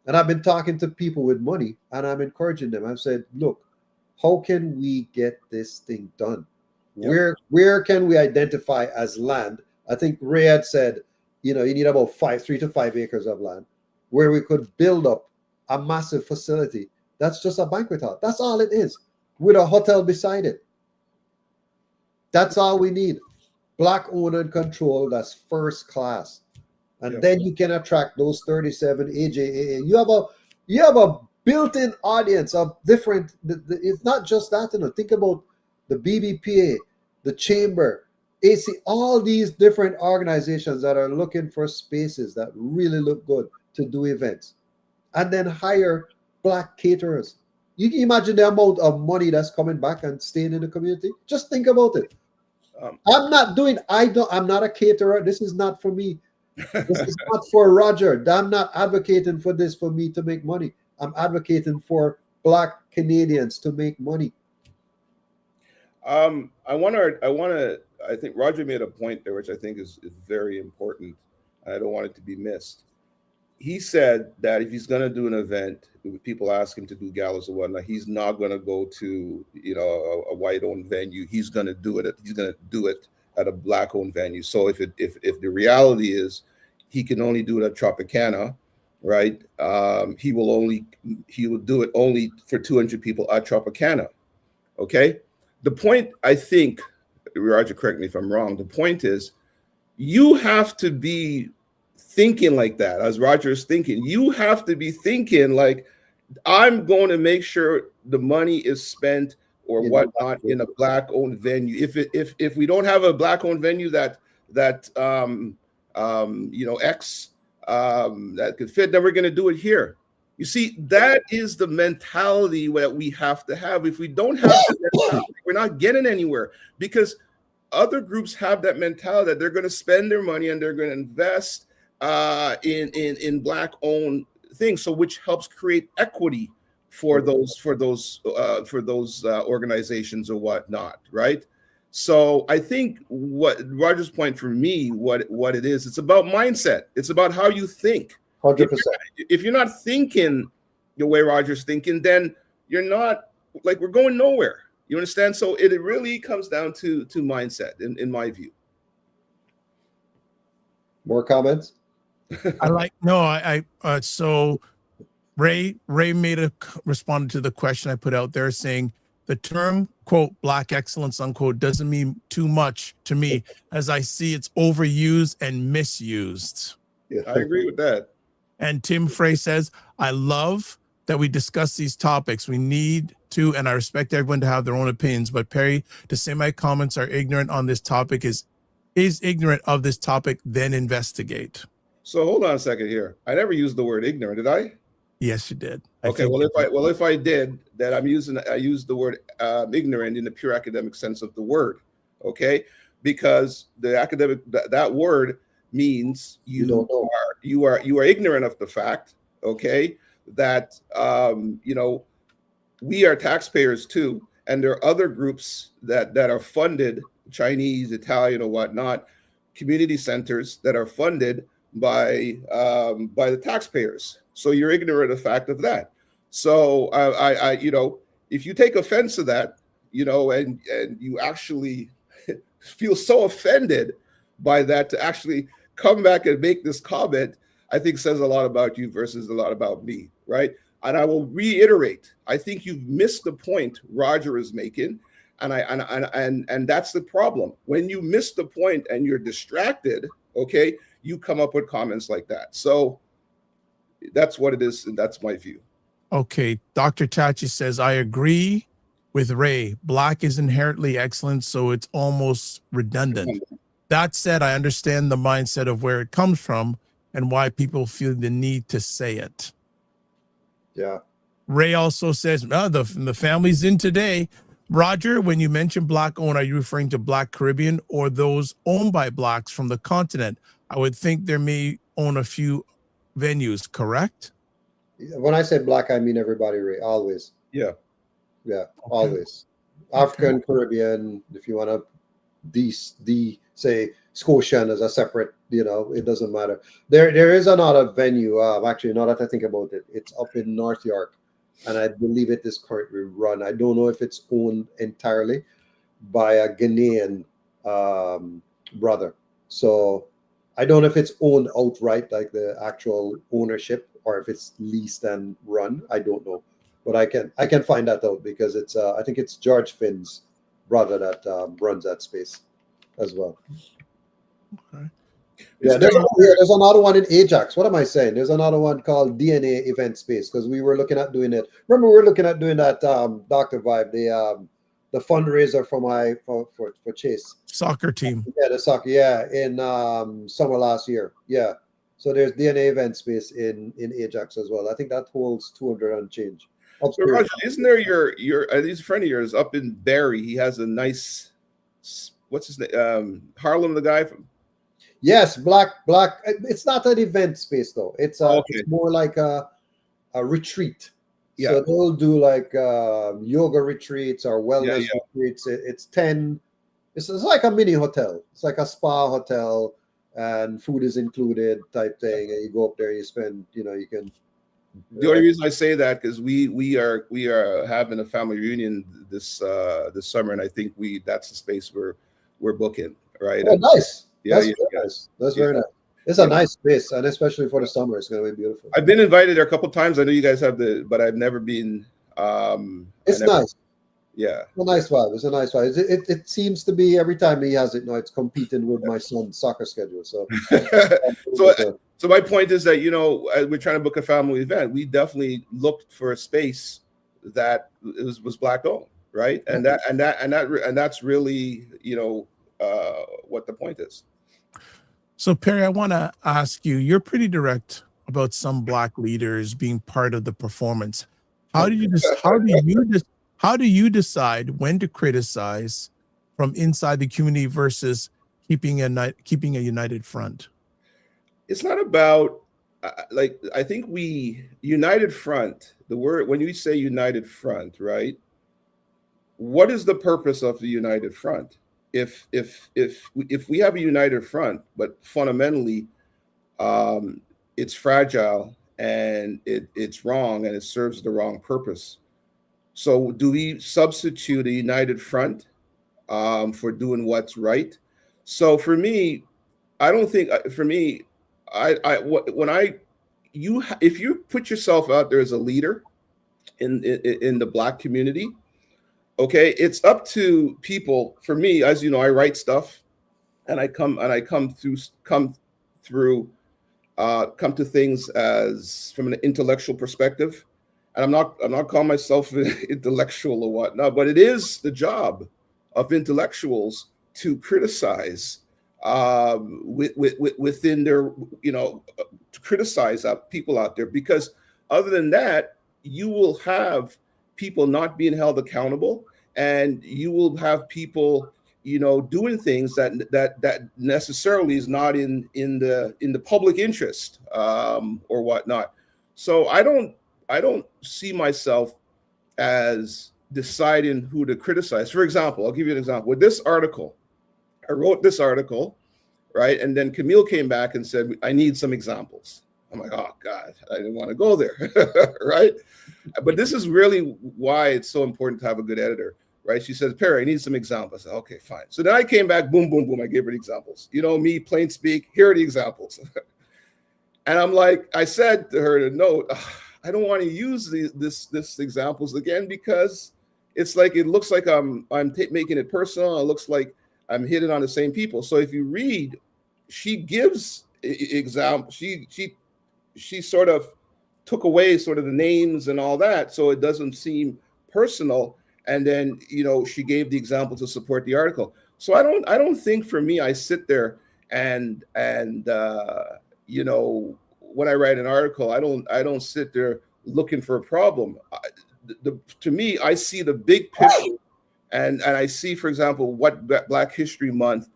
and I've been talking to people with money, and I'm encouraging them. I've said, look, how can we get this thing done? Yeah. Where can we identify as land? I think Ray had said, you know, you need about 3 to 5 acres of land where we could build up a massive facility. That's just a banquet hall. That's all it is, with a hotel beside it. That's all we need. Black owned and controlled, that's first class. And then you can attract those 37 AJAA. You have a built-in audience of different, it's not just that, you know, think about the BBPA, the Chamber, AC, all these different organizations that are looking for spaces that really look good to do events, and then hire Black caterers. You can imagine the amount of money that's coming back and staying in the community. Just think about it. I'm not a caterer. This is not for me. This is not for Roger. I'm not advocating for this for me to make money. I'm advocating for Black Canadians to make money. I think Roger made a point there, which I think is very important. I don't want it to be missed. He said that if he's going to do an event, people ask him to do galas or whatnot, he's not going to go to, you know, a white-owned venue. He's going to do it. He's going to do it at a Black-owned venue. So if the reality is he can only do it at Tropicana, right? He will do it only for 200 people at Tropicana. Okay. The point, I think, Roger, correct me if I'm wrong. The point is, you have to be thinking like that, as Roger is thinking. You have to be thinking like, I'm going to make sure the money is spent or whatnot in a Black-owned venue. If we don't have a Black-owned venue that could fit, then we're going to do it here. You see, that is the mentality that we have to have. If we don't have that mentality, we're not getting anywhere, because other groups have that mentality that they're going to spend their money and they're going to invest in Black-owned things, so which helps create equity for those organizations or whatnot, right? So I think what Roger's point for me, what it is, it's about mindset. It's about how you think. 100%. If you're not thinking the way Roger's thinking, then you're not, like, we're going nowhere. You understand? So it really comes down to mindset, in my view. More comments? So Ray responded to the question I put out there, saying the term, quote, Black excellence, unquote, doesn't mean too much to me, as I see it's overused and misused. Yeah. I agree with that. And Tim Frey says, I love that we discuss these topics. We need to, and I respect everyone to have their own opinions, but Perry, to say my comments are ignorant on this topic is ignorant of this topic, then investigate. So hold on a second here. I never used the word ignorant, did I? Yes, you did. Okay, if I did, then I used the word ignorant in the pure academic sense of the word. Okay, because the academic that word means you don't know. you are ignorant of the fact. Okay, that we are taxpayers too, and there are other groups that are funded, Chinese, Italian, or whatnot, community centers that are funded by the taxpayers. So you're ignorant of the fact of that. So I if you take offense to that, and you actually feel so offended by that to actually come back and make this comment, I think says a lot about you versus a lot about me, right? And I will reiterate, I think you've missed the point Roger is making, and that's the problem. When you miss the point and you're distracted, okay, you come up with comments like that. So that's what it is, and that's my view. Okay, Dr. Tachi says, I agree with Ray. Black is inherently excellent, so it's almost redundant. That said, I understand the mindset of where it comes from and why people feel the need to say it. Yeah. Ray also says, the family's in today. Roger, when you mention Black owned, are you referring to Black Caribbean or those owned by Blacks from the continent? I would think there may own a few venues, correct? When I say Black, I mean everybody, Ray, always. Yeah. Yeah, Okay. always. African, Caribbean, if you want to say Scotian as a separate, it doesn't matter. There is another venue, actually, now that I think about it, it's up in North York, and I believe it is currently run. I don't know if it's owned entirely by a Ghanaian brother. So I don't know if it's owned outright, like the actual ownership, or if it's leased and run. I don't know, but I can find that out, because it's I think it's George Finn's brother that runs that space as well. Okay. Yeah, there's another one in Ajax. What am I saying? There's another one called DNA Event Space, because we were looking at doing it. Remember, we were looking at doing that Dr. Vibe, the fundraiser for Chase Soccer team. Yeah, the soccer. Yeah, in summer last year. Yeah, so there's DNA Event Space in Ajax as well. I think that holds 200 and change. So Roger, isn't there your he's a friend of yours up in Barrie? He has a nice, what's his name? Harlem, the guy from. Yes, Black. It's not an event space though. It's it's more like a retreat. Yeah. So they'll do like yoga retreats or wellness retreats. It's like a mini hotel. It's like a spa hotel, and food is included type thing. And you go up there, you spend, you can. The only reason I say that because we are having a family reunion this summer, and I think that's the space we're booking, right? Oh, nice. Nice. That's very nice. It's a nice space, and especially for the summer, it's going to be beautiful. I've been invited there a couple of times. I know you guys have but I've never been. It's nice. Yeah. It's a nice vibe. It's a nice vibe. It seems to be every time he has it. No, it's competing with my son's soccer schedule. So, so my point is that we're trying to book a family event. We definitely looked for a space that was Black owned, right? And that's really what the point is. So Perry, I want to ask you, you're pretty direct about some Black leaders being part of the performance. How do you decide when to criticize from inside the community versus keeping a united front? It's not about I think we united front. The word, when you say united front, right? What is the purpose of the united front? If we have a united front, but fundamentally, it's fragile and it's wrong and it serves the wrong purpose. So, do we substitute a united front for doing what's right? So, for me, I don't think. For me, when I you if you put yourself out there as a leader in the Black community, okay, it's up to people. For me, as you know, I write stuff, and I come to things as from an intellectual perspective. And I'm not calling myself intellectual or whatnot, but it is the job of intellectuals to criticize within their, to criticize people out there, because other than that, you will have people not being held accountable, and you will have people, doing things that necessarily is not in the public interest or whatnot. So I don't see myself as deciding who to criticize. For example, I'll give you an example. With this article, I wrote this article, right? And then Camille came back and said, I need some examples. I'm like, oh God, I didn't want to go there, right? But this is really why it's so important to have a good editor, right? She says, Perry, I need some examples. I said, okay, fine. So then I came back, boom, boom, boom. I gave her the examples. Me, plain speak, here are the examples. And I'm like, I said to her to note, I don't want to use this examples again, because it's like, it looks like I'm making it personal. It looks like I'm hitting on the same people. So if you read, she gives example. She sort of took away sort of the names and all that, so it doesn't seem personal. And then she gave the example to support the article. So I don't think, for me, I sit there and when I write an article, I don't sit there looking for a problem. To me, I see the big picture, and I see, for example, what Black History Month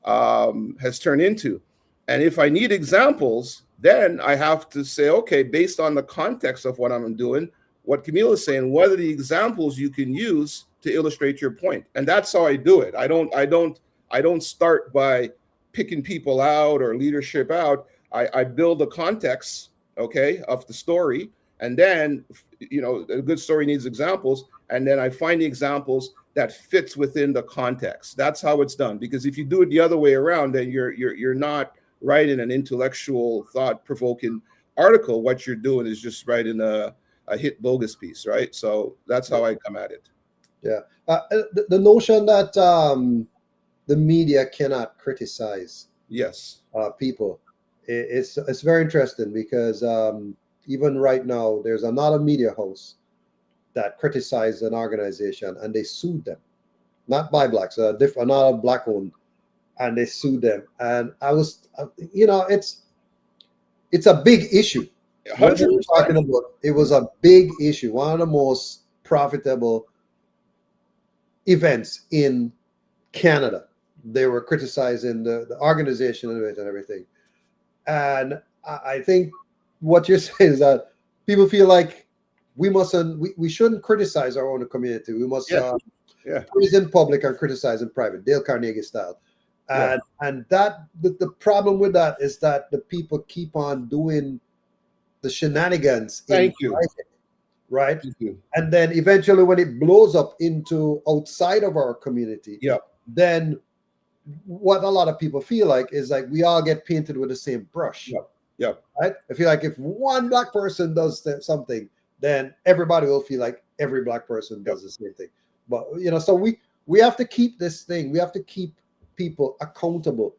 has turned into. And if I need examples, then I have to say, okay, based on the context of what I'm doing, what Camille is saying, what are the examples you can use to illustrate your point? And that's how I do it. I don't start by picking people out or leadership out. I build the context, okay, of the story. And then, a good story needs examples. And then I find the examples that fits within the context. That's how it's done. Because if you do it the other way around, then you're not writing an intellectual, thought-provoking article. What you're doing is just writing a hit bogus piece, right? So that's how I come at it. Yeah. The notion that the media cannot criticize people, it's very interesting, because even right now, there's another media house that criticized an organization, and they sued them, not by Blacks, another Black-owned, and they sued them. And I was, it's a big issue. 100%. Talking about, it was a big issue, one of the most profitable events in Canada. They were criticizing the organization and everything. And I think what you're saying is that people feel like we shouldn't criticize our own community. We must praise in public and criticize in private, Dale Carnegie style. And that the problem with that is that the people keep on doing the shenanigans. Thank you. Right? Thank you. And then eventually, when it blows up into outside of our community, then what a lot of people feel like is like we all get painted with the same brush. Right? I feel like if one Black person does something, then everybody will feel like every Black person does the same thing. But so we have to keep this thing. We have to keep people accountable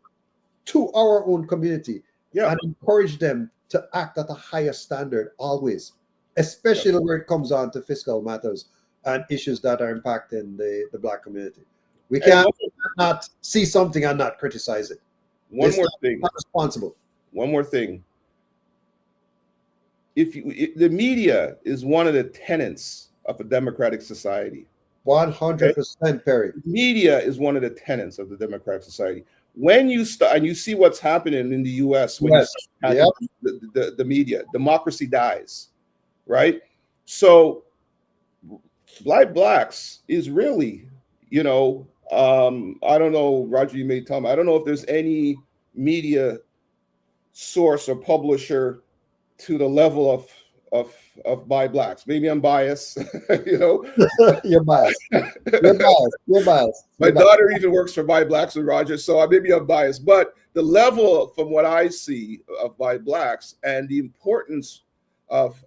to our own community and encourage them to act at a higher standard always, especially where it comes on to fiscal matters and issues that are impacting the Black community. We can't not see something and not criticize it. One more thing. Not responsible. One more thing. The media is one of the tenets of a democratic society. 100%, Perry. Media is one of the tenets of the democratic society. when you start and you see what's happening in the U.S. when Yes. you Yep. start the media, democracy dies, right? So blacks is really, I don't know, Roger, you may tell me, I don't know if there's any media source or publisher to the level of by blacks. Maybe I'm biased, You're biased. You're biased. My daughter even works for by blacks with Roger, so maybe I'm biased. But the level from what I see of by blacks and the importance of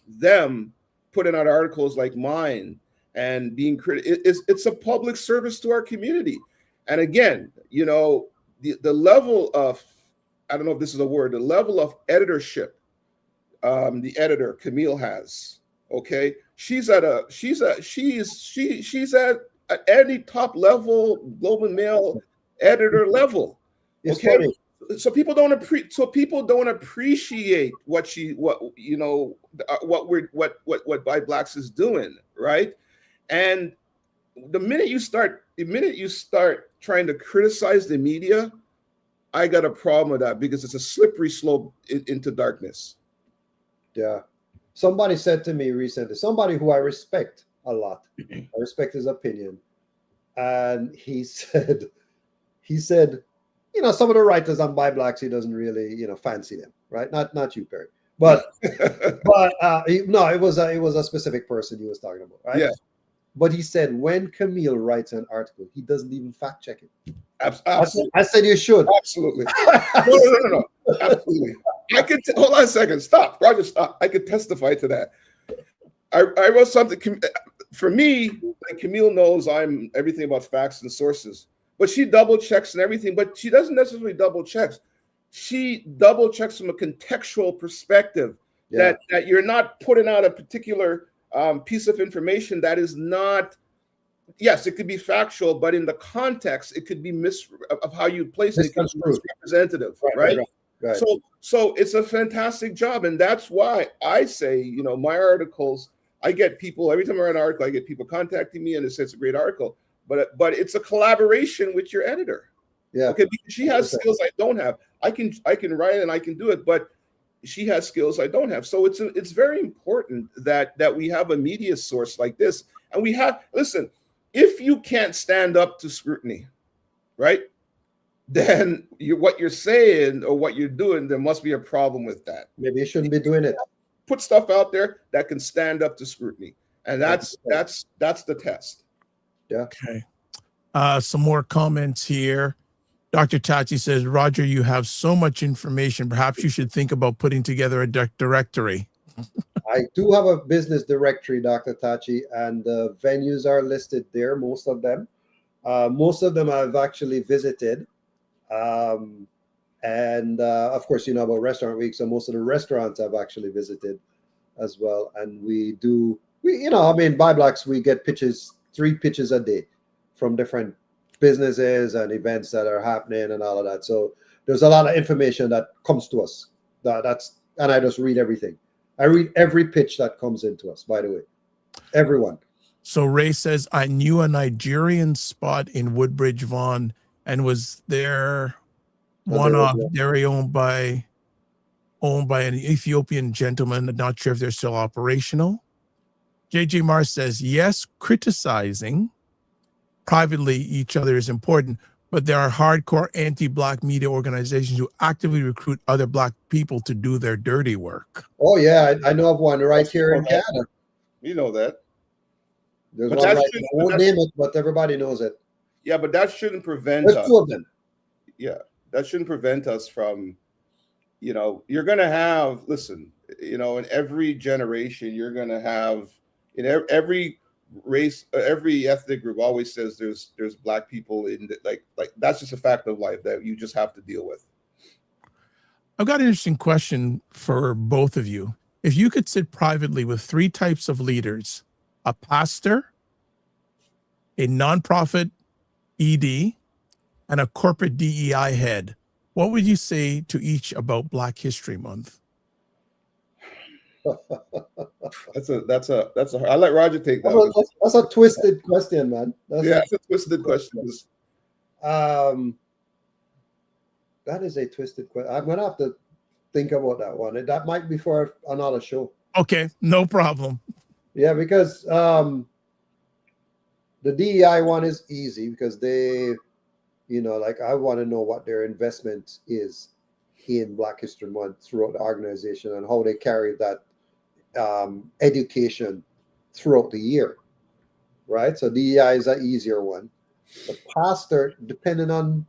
them putting out articles like mine and being critical, it's a public service to our community. And again, the level of, I don't know if this is a word, the level of editorship the editor Camille has, okay, she's at any top level Globe and Mail editor level. It's Okay, funny. so people don't appreciate what By Blacks is doing, right? And the minute you start trying to criticize the media, I got a problem with that, because it's a slippery slope into darkness. Yeah. Somebody said to me recently, somebody who I respect a lot, I respect his opinion. And he said, some of the writers on By Blacks, he doesn't really, fancy them, right? Not you, Perry. But it was a specific person he was talking about, right? Yeah. But he said when Camille writes an article, he doesn't even fact check it. Absolutely. I said you should. Absolutely. No. Absolutely. I could hold on a second. Stop, Roger. Stop. I could testify to that. I wrote something for me. Like Camille knows I'm everything about facts and sources, but she double checks and everything. But she doesn't necessarily double checks. She double checks from a contextual perspective. Yeah. That you're not putting out a particular piece of information that is not. Yes, it could be factual, but in the context, it could be of how you place it. It could be misrepresentative, right? Right. So it's a fantastic job, and that's why I say, my articles. I get people every time I write an article. I get people contacting me, and they say it's a great article, but it's a collaboration with your editor. Yeah. Okay, because she has skills I don't have. I can write and I can do it, but she has skills I don't have. So it's very important that we have a media source like this, and we have listen. If you can't stand up to scrutiny, right, then what you're saying or what you're doing, there must be a problem with that. Maybe you shouldn't be doing it. Put stuff out there that can stand up to scrutiny, and that's the test. Yeah. Okay. Some more comments here. Dr. Tachi says, Roger, you have so much information. Perhaps you should think about putting together a directory. I do have a business directory, Dr. Tachi, and the venues are listed there, most of them. Most of them I've actually visited. And of course, about Restaurant Week, so most of the restaurants I've actually visited as well. And By Blacks, we get 3 pitches a day from different businesses and events that are happening and all of that. So there's a lot of information that comes to us. And I just read everything. I read every pitch that comes into us, by the way. Everyone. So Ray says, I knew a Nigerian spot in Woodbridge, Vaughan, and was there one-off dairy owned by an Ethiopian gentleman. I'm not sure if they're still operational. JJ Mars says, yes, criticizing privately each other is important, but there are hardcore anti-Black media organizations who actively recruit other Black people to do their dirty work. Oh, yeah. I know of one right here in Canada. You know that. There's one right, I won't name it, but everybody knows it. Yeah, but that shouldn't prevent There's us. 2 of them. Yeah, that shouldn't prevent us from, you're going to have, listen, in every generation, you're going to have, in every race, every ethnic group always says there's Black people in like that's just a fact of life that you just have to deal with. I've got an interesting question for both of you. If you could sit privately with 3 types of leaders, a pastor, a nonprofit ED, and a corporate DEI head, what would you say to each about Black History Month? That's a I'll let Roger take that. That's a twisted question, man. That's a twisted question. That is a twisted question. I'm gonna have to think about that one. That might be for another show. Okay, no problem. Yeah, because the DEI one is easy because they, like I want to know what their investment is in Black History Month throughout the organization and how they carry that education throughout the year, right? So DEI is an easier one. The pastor, depending on,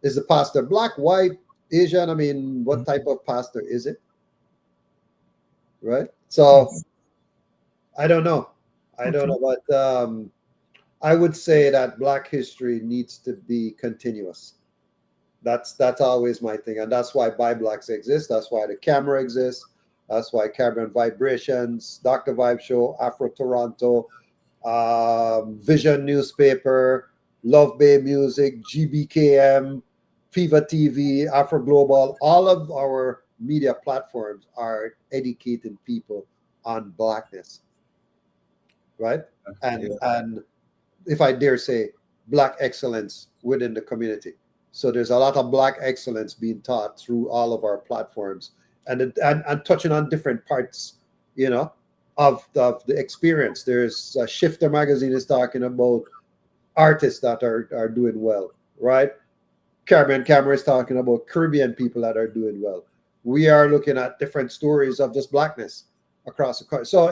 is the pastor Black, white, Asian? I mean, what type of pastor is it? Right? So I don't know. But I would say that Black history needs to be continuous. That's always my thing, and that's why Buy Blacks exist. That's why the camera exists. That's why Caribbean Vibrations, Dr. Vibe Show, Afro Toronto, Vision Newspaper, Love Bay Music, GBKM, Fever TV, Afro Global. All of our media platforms are educating people on Blackness, right? And if I dare say, Black excellence within the community. So there's a lot of Black excellence being taught through all of our platforms, and touching on different parts, of the experience. There's Shifter Magazine is talking about artists that are doing well, right? Caribbean Camera is talking about Caribbean people that are doing well. We are looking at different stories of just Blackness across the country. So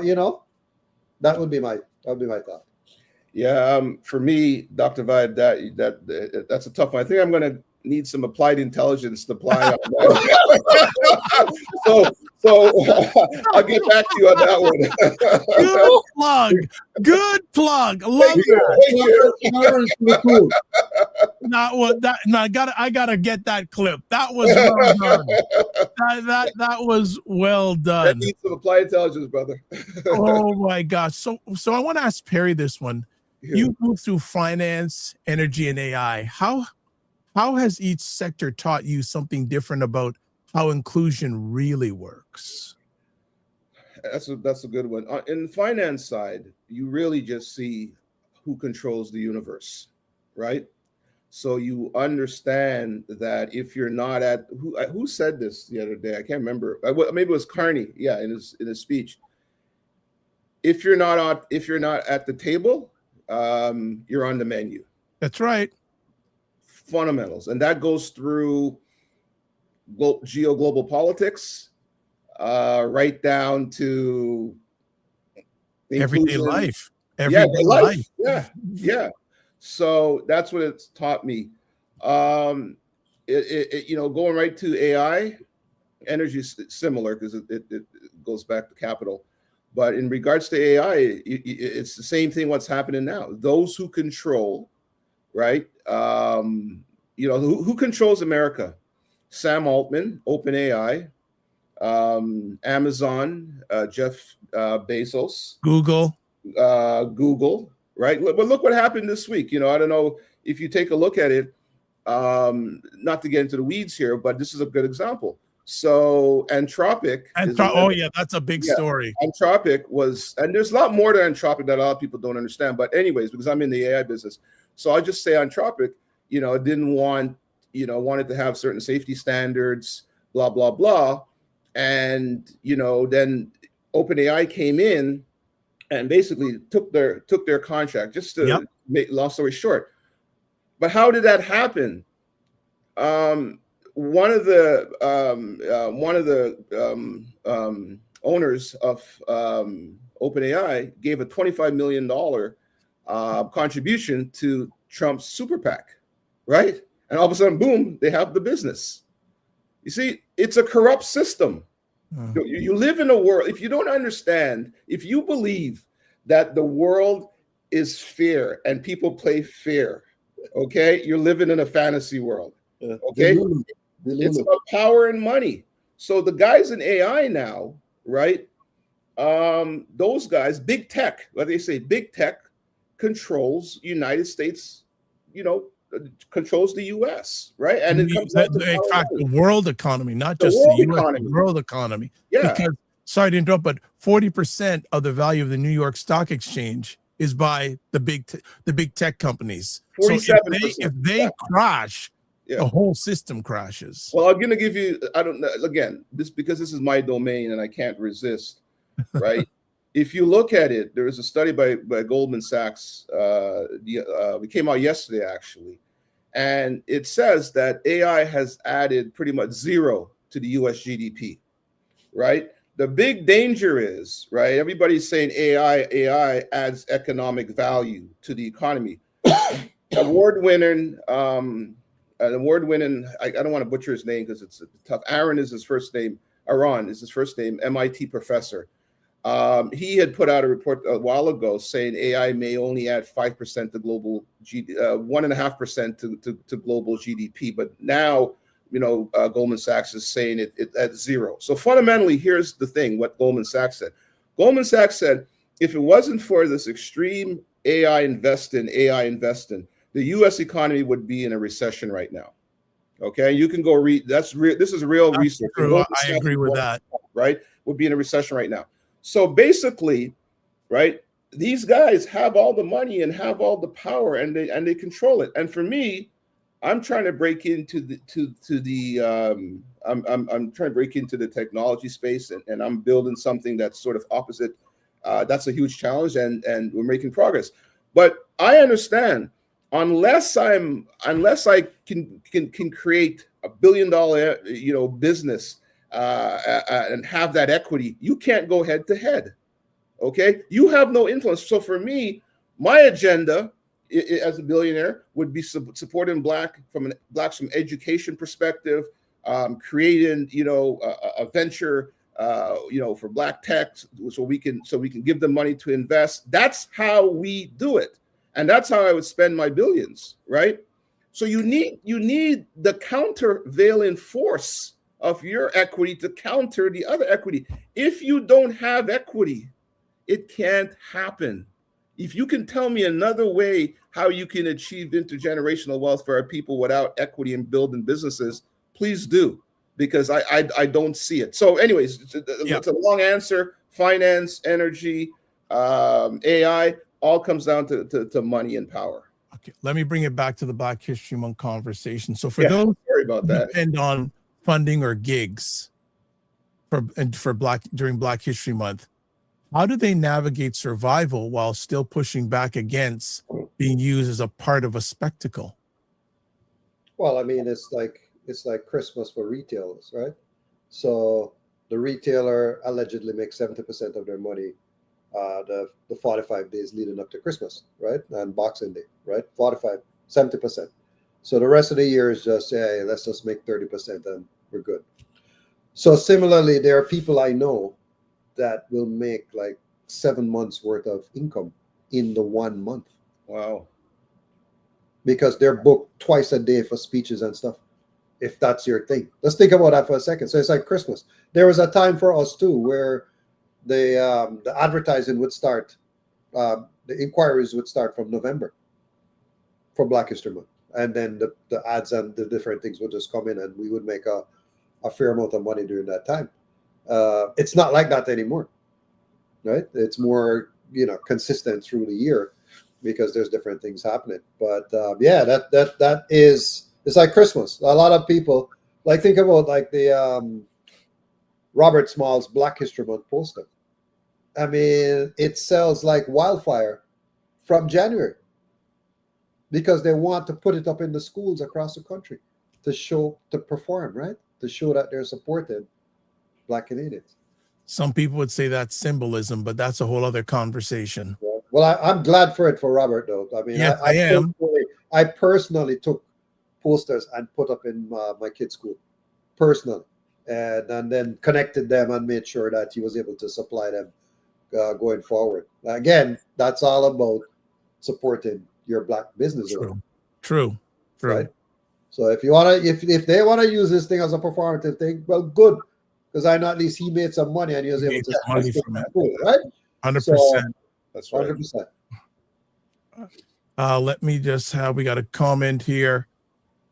that would be my thought. Yeah, for me, Dr. Vibe, that's a tough one. I think I'm going to need some applied intelligence to apply on that. so I'll get back to you on that one. Good plug. Love that. Not what that. No, I gotta get that clip. That was well done. That was well done. That needs some applied intelligence, brother. Oh my gosh. So I want to ask Perry this one. Yeah. You moved through finance, energy, and AI. How has each sector taught you something different about how inclusion really works? That's a good one. In the finance side, you really just see who controls the universe, right? So you understand that if you're not at who said this the other day? I can't remember. Maybe it was Carney. Yeah, in his speech. If you're not at the table, you're on the menu. That's right. Fundamentals, and that goes through global politics, right down to everyday life. Yeah. So that's what it's taught me. Going right to AI, energy is similar because it goes back to capital. But in regards to AI, it's the same thing. What's happening now? Those who control, right? Who controls America? Sam Altman, OpenAI, Amazon, Jeff Bezos, Google, right? But look what happened this week. I don't know if you take a look at it. Not to get into the weeds here, but this is a good example. So Anthropic. That's a big story. Anthropic was, and there's a lot more to Anthropic that a lot of people don't understand. But anyways, because I'm in the AI business, so I'll just say Anthropic, wanted to have certain safety standards, blah, blah, blah. And, then OpenAI came in and basically took their contract, just to make long story short. But how did that happen? One of the owners of OpenAI gave a $25 million contribution to Trump's super PAC, right? And all of a sudden, boom, they have the business. You see, it's a corrupt system. You live in a world, if you don't understand, if you believe that the world is fair and people play fair, okay, you're living in a fantasy world, okay? It's about power and money. So the guys in AI now, right, those guys, big tech, what they say, big tech controls United States, controls the U.S., right? And it comes in fact, the world economy, not just the U.S., the world economy. Yeah. Because, sorry to interrupt, but 40% of the value of the New York Stock Exchange is by the big tech companies. 47%. So if they crash, Yeah. The whole system crashes. Well, I'm going to give you, I don't know, again, because this is my domain and I can't resist, right? If you look at it, there was a study by Goldman Sachs. It came out yesterday, actually. And it says that AI has added pretty much zero to the US GDP, right? The big danger is, right, everybody's saying AI adds economic value to the economy. Award-winning, I don't want to butcher his name because it's tough. Aaron is his first name. MIT professor. He had put out a report a while ago saying AI may only add 5% to global 1.5% to global GDP. But now, Goldman Sachs is saying it at zero. So fundamentally, here's the thing: what Goldman Sachs said. Goldman Sachs said, if it wasn't for this extreme AI investing, the U.S. economy would be in a recession right now. Okay, you can go read. This is real research. True. I agree with that. Right, would be in a recession right now. So basically, right, these guys have all the money and have all the power, and they control it. And for me, I'm trying to break into I'm trying to break into the technology space, and I'm building something that's sort of opposite. That's a huge challenge, and we're making progress. But I understand, unless I can create $1 billion business and have that equity, you can't go head to head. Okay, you have no influence. So for me, my agenda as a billionaire would be supporting blacks from education perspective, creating a venture for black tech, so we can give them money to invest. That's how we do it, and that's how I would spend my billions, right? So you need the countervailing force of your equity to counter the other equity. If you don't have equity, it can't happen. If you can tell me another way how you can achieve intergenerational wealth for our people without equity and building businesses, please do, because I don't see it. So anyways, it's a long answer. Finance, energy, AI, all comes down to money and power. Okay, let me bring it back to the Black History Month conversation. So for those sorry about that, depend on funding or gigs during Black History Month, how do they navigate survival while still pushing back against being used as a part of a spectacle? Well, I mean, it's like Christmas for retailers, right? So the retailer allegedly makes 70% of their money the 45 days leading up to Christmas, right? And Boxing Day, right? 70%. So the rest of the year is just, hey, let's just make 30% and we're good. So similarly, there are people I know that will make like 7 months worth of income in the 1 month. Wow. Because they're booked twice a day for speeches and stuff, if that's your thing. Let's think about that for a second. So it's like Christmas. There was a time for us too where the advertising would start, the inquiries would start from November for Black History Month. And then the ads and the different things would just come in, and we would make a fair amount of money during that time. It's not like that anymore, right? It's more, consistent through the year because there's different things happening. But that is, it's like Christmas. A lot of people, like, think about like the Robert Small's Black History Month poster. I mean, it sells like wildfire from January because they want to put it up in the schools across the country to perform, right? To show that they're supporting Black Canadians. Some people would say that's symbolism, but that's a whole other conversation. Yeah. Well, I'm glad for it for Robert, though. I mean, yes, I am. I personally took posters and put up in my kid's school, personally, and then connected them and made sure that he was able to supply them going forward. Again, that's all about supporting your Black business. True. Right? So if you want to, if they want to use this thing as a performative thing, well, good, because I know at least he made some money and he was able to money from it, right? 100%. So, that's right. 100%. Let me just we got a comment here.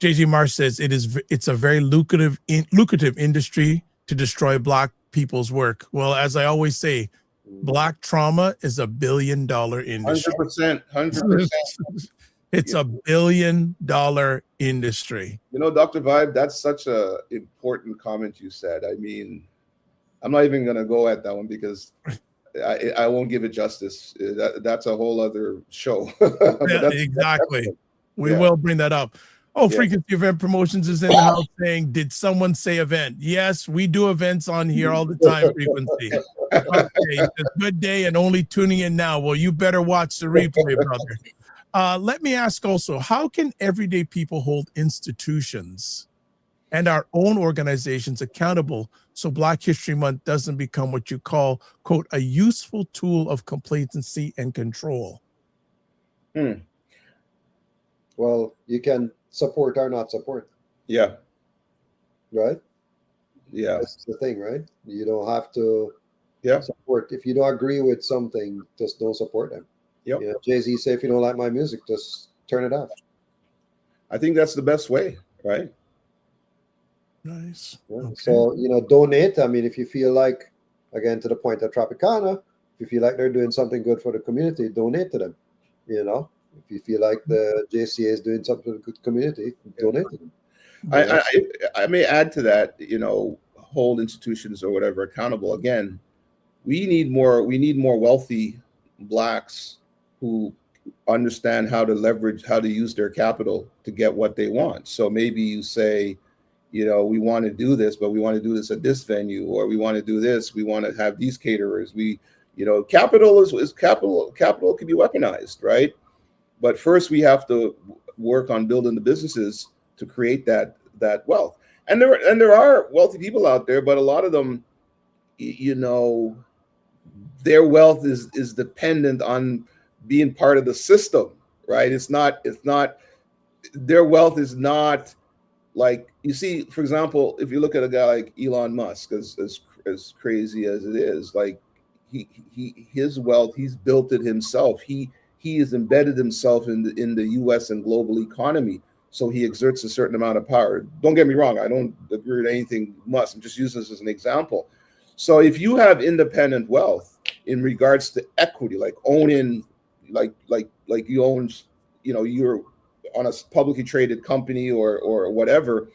JG Marsh says it's a very lucrative industry to destroy Black people's work. Well, as I always say, Black trauma is $1 billion industry. 100%. It's $1 billion industry. You know, Dr. Vibe, that's such a important comment you said. I mean, I'm not even going to go at that one because I won't give it justice. That's a whole other show. Yeah, exactly. We yeah. will bring that up. Oh, Yeah. Frequency Event Promotions is in the house saying, did someone say event? Yes, we do events on here all the time, Frequency. Okay, it's a good day and only tuning in now. Well, you better watch the replay, brother. Let me ask also, how can everyday people hold institutions and our own organizations accountable so Black History Month doesn't become what you call, quote, a useful tool of complacency and control? Well, you can support or not support. Yeah. Right? Yeah. That's the thing, right? You don't have to Yeah. support. If you don't agree with something, just don't support them. Yep. You know, Jay-Z said, if you don't like my music, just turn it off. I think that's the best way, right? Nice. Yeah. Okay. So, you know, donate. I mean, if you feel like, again, to the point of Tropicana, if you feel like they're doing something good for the community, donate to them. You know, if you feel like the JCA is doing something for the good community, donate to them. I may add to that, you know, hold institutions or whatever accountable. Again, we need more wealthy Blacks who understand how to leverage, how to use their capital to get what they want. So maybe you say, you know, we want to do this, but we want to do this at this venue, or we want to do this, we want to have these caterers. We, you know, capital is capital can be weaponized, right? But first we have to work on building the businesses to create that wealth. And there are wealthy people out there, but a lot of them, you know, their wealth is dependent on being part of the system, right? It's not their wealth is not like, you see, for example, if you look at a guy like Elon Musk, as crazy as it is, like his wealth, he's built it himself. He has embedded himself in the US and global economy. So he exerts a certain amount of power. Don't get me wrong, I don't agree with anything Musk. I'm just using this as an example. So if you have independent wealth in regards to equity, like owning, like you own, you know, you're on a publicly traded company or whatever,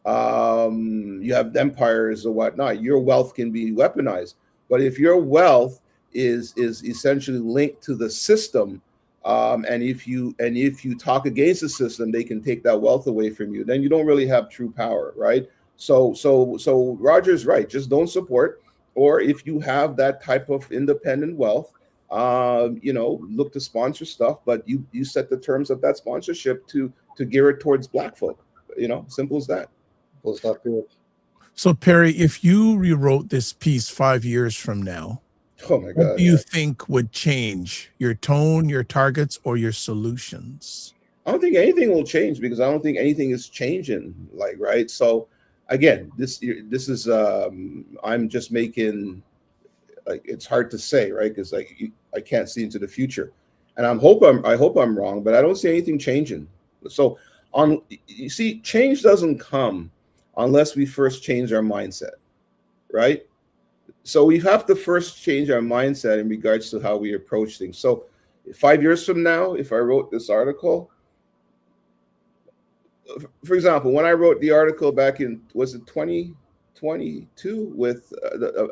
you have empires or whatnot, your wealth can be weaponized. But if your wealth is essentially linked to the system, and if you talk against the system, they can take that wealth away from you. Then you don't really have true power, right? So Roger's right. Just don't support, or if you have that type of independent wealth, you know, look to sponsor stuff, but you set the terms of that sponsorship to gear it towards Black folk. You know, simple as that. We'll stop here. So Perry, if you rewrote this piece 5 years from now, Oh my God, what do you think would change? Your tone, your targets, or your solutions? I don't think anything will change because I don't think anything is changing. Like, right. So again, this is I'm just making, like, it's hard to say, right? Because like I can't see into the future, and I hope I'm wrong, but I don't see anything changing. So you see, change doesn't come unless we first change our mindset, right? So we have to first change our mindset in regards to how we approach things. So 5 years from now, if I wrote this article, for example, when I wrote the article back in, was it 2022 with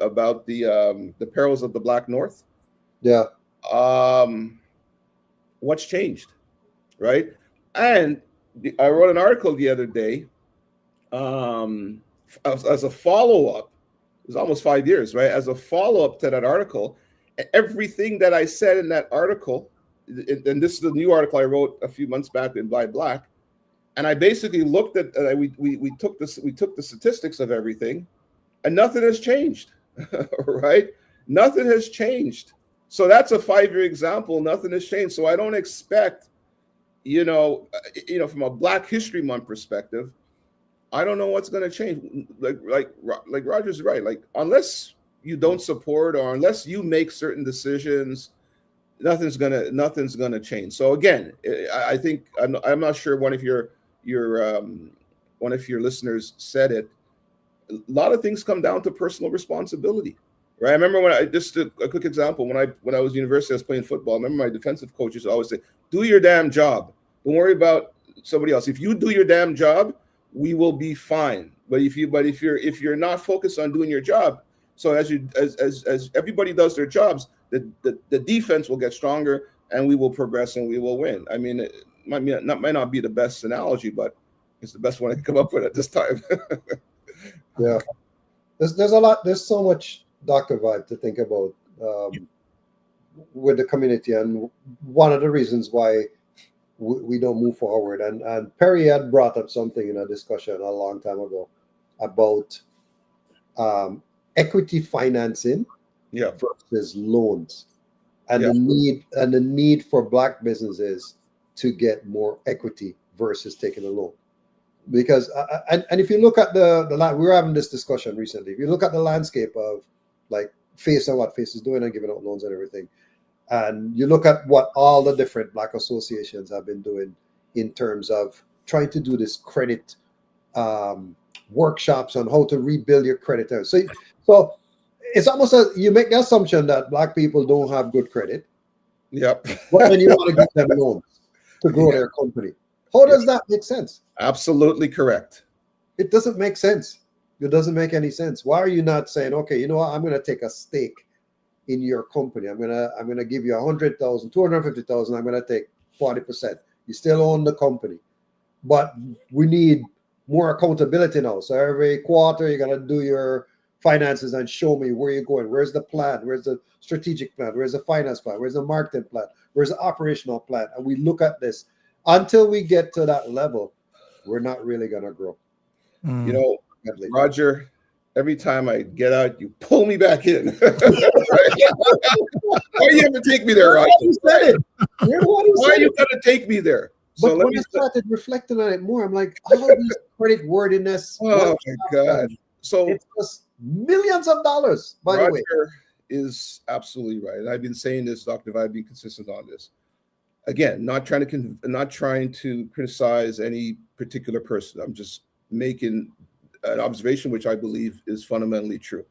about the perils of the Black North? Yeah. What's changed, right? And I wrote an article the other day as a follow-up. It was almost 5 years, right? As a follow-up to that article, everything that I said in that article, and this is the new article I wrote a few months back in Buy Black, and I basically looked at we took the statistics of everything, and nothing has changed, right? Nothing has changed. So that's a 5-year example. Nothing has changed. So I don't expect, you know, from a Black History Month perspective, I don't know what's going to change. Like Roger's right. Like, unless you don't support or unless you make certain decisions, nothing's gonna change. So again, I think I'm not sure one of your listeners said it. A lot of things come down to personal responsibility, right? I remember when just a quick example, when I was in university, I was playing football. I remember my defensive coaches always say, "Do your damn job. Don't worry about somebody else. If you do your damn job, we will be fine. But if you're not focused on doing your job, so as everybody does their jobs, the defense will get stronger, and we will progress and we will win. I mean, it might not be the best analogy, but it's the best one I can come up with at this time. Yeah, there's a lot. There's so much Dr. Vibe to think about with the community, and one of the reasons why we don't move forward. And Perry had brought up something in a discussion a long time ago about equity financing versus loans, and the need for Black businesses to get more equity versus taking a loan. Because and if you look at we were having this discussion recently. If you look at the landscape of like Face and what Face is doing and giving out loans and everything, and you look at what all the different Black associations have been doing in terms of trying to do this credit workshops on how to rebuild your credit. So it's almost you make the assumption that Black people don't have good credit. Yep. But then you want to give them loans to grow their company. How does that make sense? Absolutely correct. It doesn't make sense. It doesn't make any sense. Why are you not saying, okay, you know what, I'm going to take a stake in your company. I'm gonna give you 100,000, 250,000. I'm gonna take 40%. You still own the company, but we need more accountability now. So every quarter, you're gonna do your finances and show me where you're going. Where's the plan? Where's the strategic plan? Where's the finance plan? Where's the marketing plan? Where's the operational plan? And we look at this until we get to that level. We're not really gonna grow. You know, Roger, every time I get out, you pull me back in. Why do you have to take me there, Roger? You said it. Why are you going to take me there? But when I started reflecting on it more, I'm like, all these credit worthiness. Oh my God. So it's just millions of dollars, by the way. Roger is absolutely right. And I've been saying this, Dr. Vibe, be consistent on this. Again, not trying to criticize any particular person. I'm just making an observation which I believe is fundamentally true.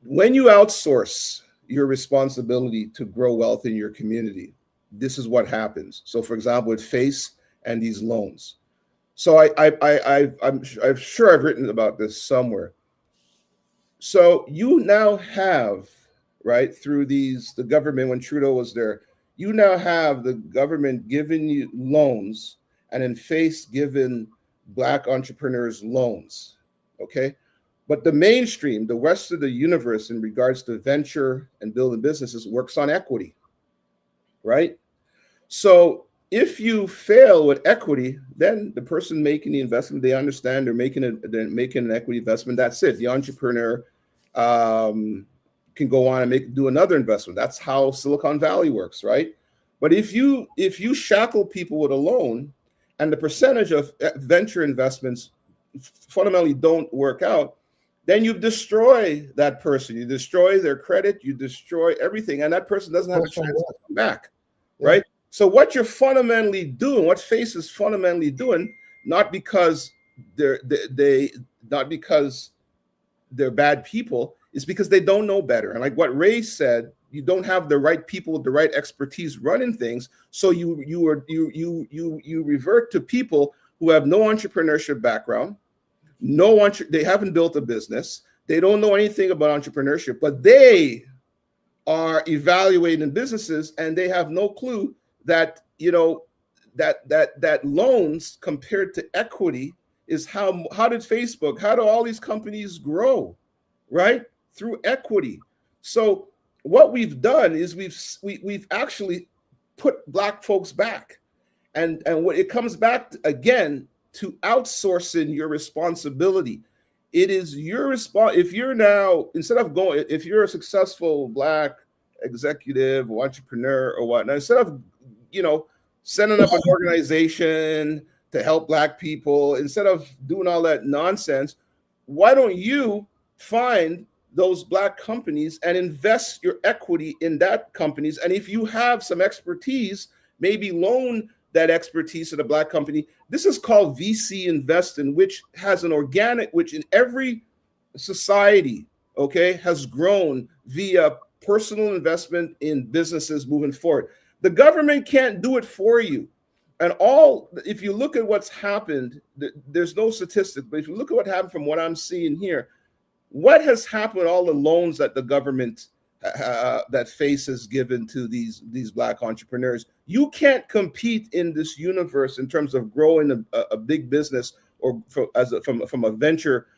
When you outsource your responsibility to grow wealth in your community, this is what happens. So, for example, with FACE and these loans. So I'm sure I've written about this somewhere. So you now have, right, through the government, when Trudeau was there, you now have the government giving you loans, and in FACE giving Black entrepreneurs loans, okay? But the mainstream, the rest of the universe in regards to venture and building businesses works on equity, right? So if you fail with equity, then the person making the investment, they understand they're making an equity investment. That's it. The entrepreneur can go on and do another investment. That's how Silicon Valley works, right? But if you shackle people with a loan, and the percentage of venture investments fundamentally don't work out, then you destroy that person. You destroy their credit. You destroy everything. And that person doesn't have a chance to come back, right? So what you're fundamentally doing, what FACE is fundamentally doing, not because they're bad people, is because they don't know better. And like what Ray said, you don't have the right people with the right expertise running things. So you revert to people who have no entrepreneurship background, they haven't built a business, they don't know anything about entrepreneurship, but they are evaluating businesses and they have no clue that that loans compared to equity is how did Facebook, how do all these companies grow, right? Through equity. So what we've done is we've actually put Black folks back, and when it comes back again to outsourcing your responsibility, it is your if you're now, if you're a successful Black executive or entrepreneur or whatnot, instead of setting up an organization to help Black people, instead of doing all that nonsense, why don't you find those Black companies and invest your equity in that companies? And if you have some expertise, maybe loan that expertise to the Black company. This is called VC investing, which has which in every society, okay, has grown via personal investment in businesses moving forward. The government can't do it for you. And all, if you look at what's happened, there's no statistics, but if you look at what happened from what I'm seeing here, what has happened with all the loans that the government that FACE has given to these Black entrepreneurs? You can't compete in this universe in terms of growing a big business or from a venture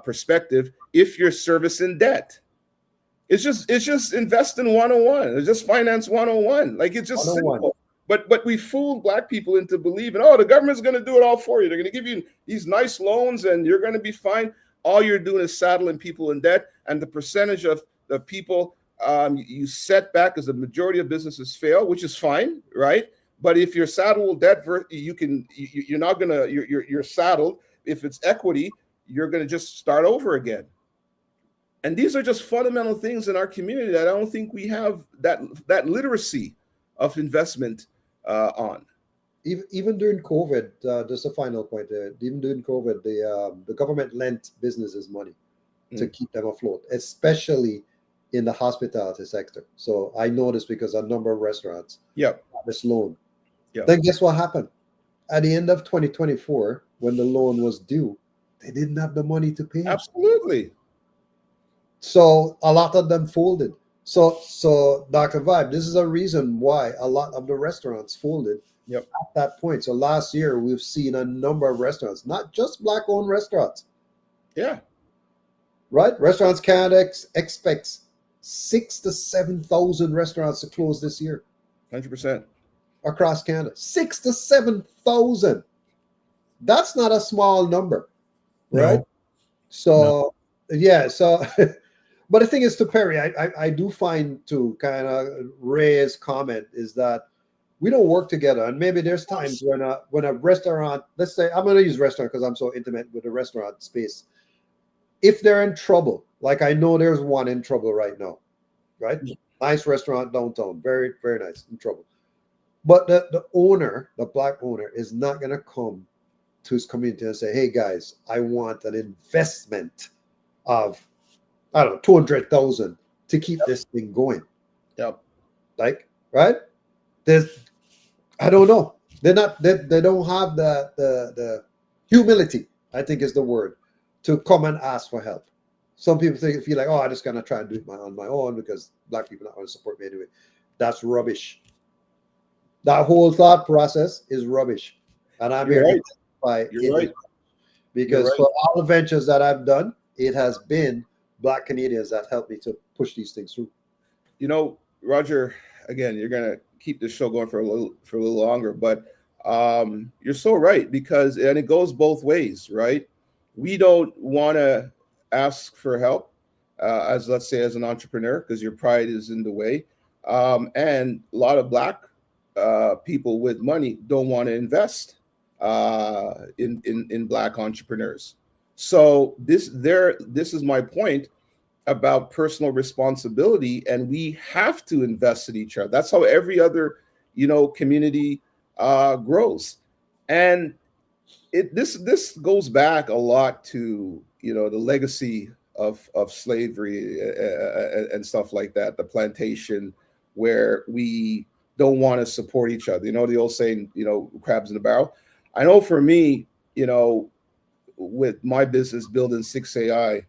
perspective if you're servicing debt. It's just investing 101. It's just finance 101. Like, it's just 101. simple. But we fooled Black people into believing, oh, the government's going to do it all for you. They're going to give you these nice loans and you're going to be fine. All you're doing is saddling people in debt, and the percentage of the people you set back, because the majority of businesses fail, which is fine, right? But if you're saddled with debt, you're saddled. If it's equity, you're going to just start over again. And these are just fundamental things in our community that I don't think we have that literacy of investment on. Even during COVID, just a final point. Even during COVID, the government lent businesses money to keep them afloat, especially in the hospitality sector. So I know this because a number of restaurants got this loan. Then guess what happened? At the end of 2024, when the loan was due, they didn't have the money to pay. Absolutely. So a lot of them folded. So Dr. Vibe, this is a reason why a lot of the restaurants folded at that point. So last year, we've seen a number of restaurants, not just Black-owned restaurants. Yeah. Right? Restaurants Canada expects 6,000 to 7,000 restaurants to close this year. 100%. Across Canada. 6,000 to 7,000. That's not a small number, right? So, but the thing is, to Perry, I do find, to kind of Ray's comment, is that we don't work together. And maybe there's times when a restaurant, let's say, I'm going to use restaurant because I'm so intimate with the restaurant space. If they're in trouble, like I know there's one in trouble right now, right? Nice restaurant downtown, very, very nice, in trouble. But the owner, the Black owner, is not going to come to his community and say, hey guys, I want an investment of, I don't know, 200,000 to keep this thing going. Like, right? I don't know. They don't have the humility, I think is the word, to come and ask for help. Some people feel like, oh, I'm just gonna try and do it on my own because Black people are not going to support me anyway. That's rubbish. That whole thought process is rubbish. And I'm here to testify. You're right. Because for all the ventures that I've done, it has been Black Canadians that helped me to push these things through. You know, Roger, again, you're gonna keep this show going for a little longer, but you're so right, because, and it goes both ways, right? We don't want to ask for help as, let's say, as an entrepreneur, because your pride is in the way, and a lot of Black people with money don't want to invest in Black entrepreneurs. So this is my point about personal responsibility, and we have to invest in each other. That's how every other, community grows. And this goes back a lot to, the legacy of slavery and stuff like that, the plantation, where we don't want to support each other. The old saying, crabs in the barrel. I know for me, with my business building 6AI,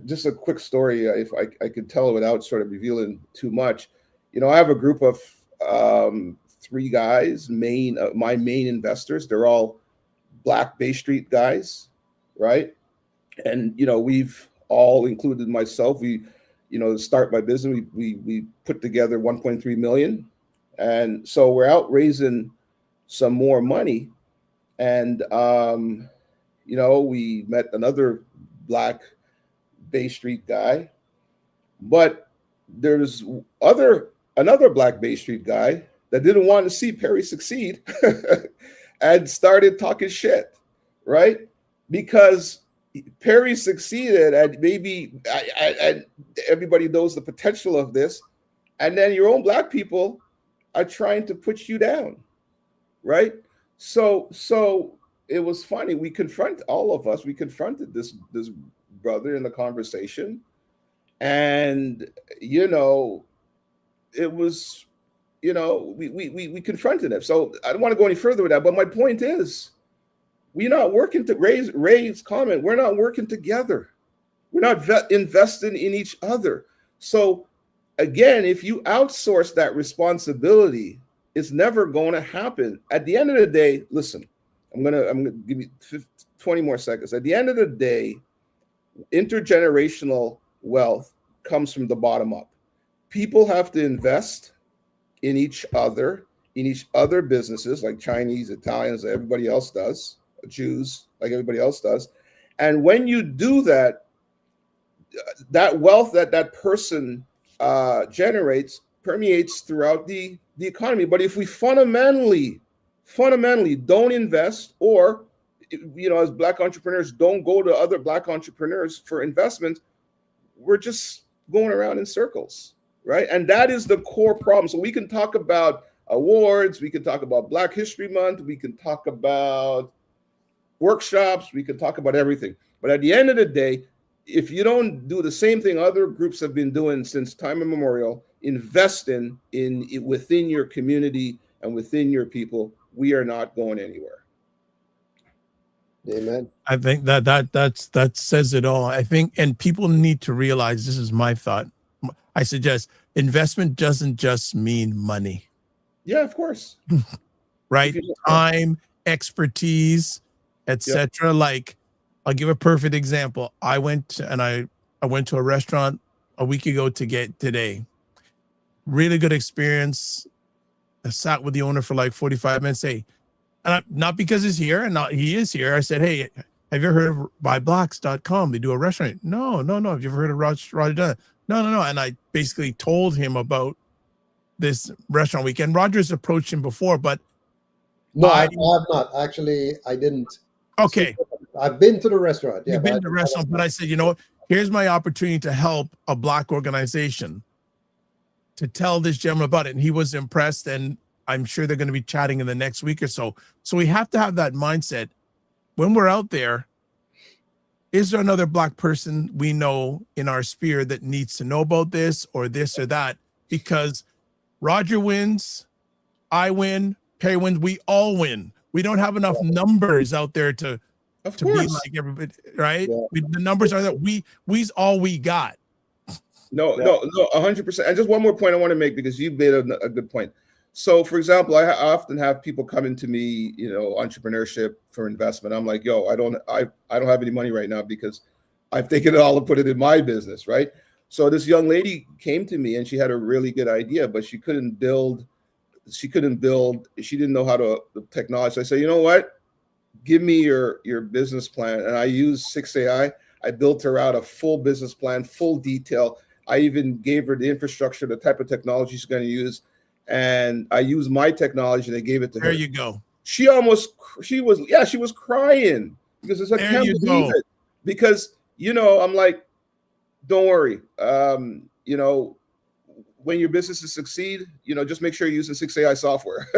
just a quick story, if I could tell it without sort of revealing too much. I have a group of 3 guys, my main investors. They're all Black Bay Street guys, right? And we've all, included myself, we to start my business, we put together 1.3 million, and so we're out raising some more money, and we met another Black Bay Street guy, but there's another Black Bay Street guy that didn't want to see Perry succeed and started talking shit, right? Because Perry succeeded, and maybe and everybody knows the potential of this, and then your own Black people are trying to put you down, right? So it was funny. We confronted this brother in the conversation, and it was we confronted him. So I don't want to go any further with that. But my point is, we're not working to Ray's comment. We're not working together. We're not investing in each other. So again, if you outsource that responsibility, it's never going to happen. At the end of the day, listen, I'm gonna give you 20 more seconds. At the end of the day, intergenerational wealth comes from the bottom up. People have to invest in each other businesses, like Chinese, Italians, everybody else does, Jews, like everybody else does. And when you do that, that wealth that person generates permeates throughout the economy. But if we fundamentally don't invest, or as Black entrepreneurs don't go to other Black entrepreneurs for investment, we're just going around in circles, right? And that is the core problem. So we can talk about awards, we can talk about Black History Month, we can talk about workshops, we can talk about everything. But at the end of the day, if you don't do the same thing other groups have been doing since time immemorial, investing within your community and within your people, we are not going anywhere. Amen. I think that says it all. I think, and people need to realize, this is my thought. I suggest investment doesn't just mean money. Yeah, of course. Right? Time, expertise, etc. Yep. Like, I'll give a perfect example. I went to a restaurant a week ago to get today. Really good experience. I sat with the owner for like 45 minutes. Hey, and not because he's here, and he is here. I said, hey, have you ever heard of buyblocks.com? They do a restaurant. No. Have you ever heard of Roger Dunn? No. And I basically told him about this restaurant weekend. Roger's approached him before, but no, I have not. Actually, I didn't. Okay. I've been to the restaurant. Yeah, you've been to the restaurant, but I said, here's my opportunity to help a Black organization, to tell this gentleman about it. And he was impressed, and I'm sure they're going to be chatting in the next week or so. So we have to have that mindset when we're out there. Is there another Black person we know in our sphere that needs to know about this or that? Because Roger wins, I win, Perry wins, we all win. We don't have enough numbers out there to be like everybody, right? Yeah. The numbers are that we's all we got. No, 100%. And just one more point I want to make, because you made a good point. So, for example, I often have people coming to me, entrepreneurship for investment. I'm like, I don't have any money right now because I've taken it all and put it in my business, right? So this young lady came to me and she had a really good idea, but she couldn't build. She didn't know how to the technology. So I said, you know what? Give me your business plan. And I used 6AI. I built her out a full business plan, full detail. I even gave her the infrastructure, the type of technology she's going to use. And I used my technology and I gave it to her. There you go. She was crying because I can't believe it. Because, I'm like, don't worry. When your businesses succeed, just make sure you're using 6AI software.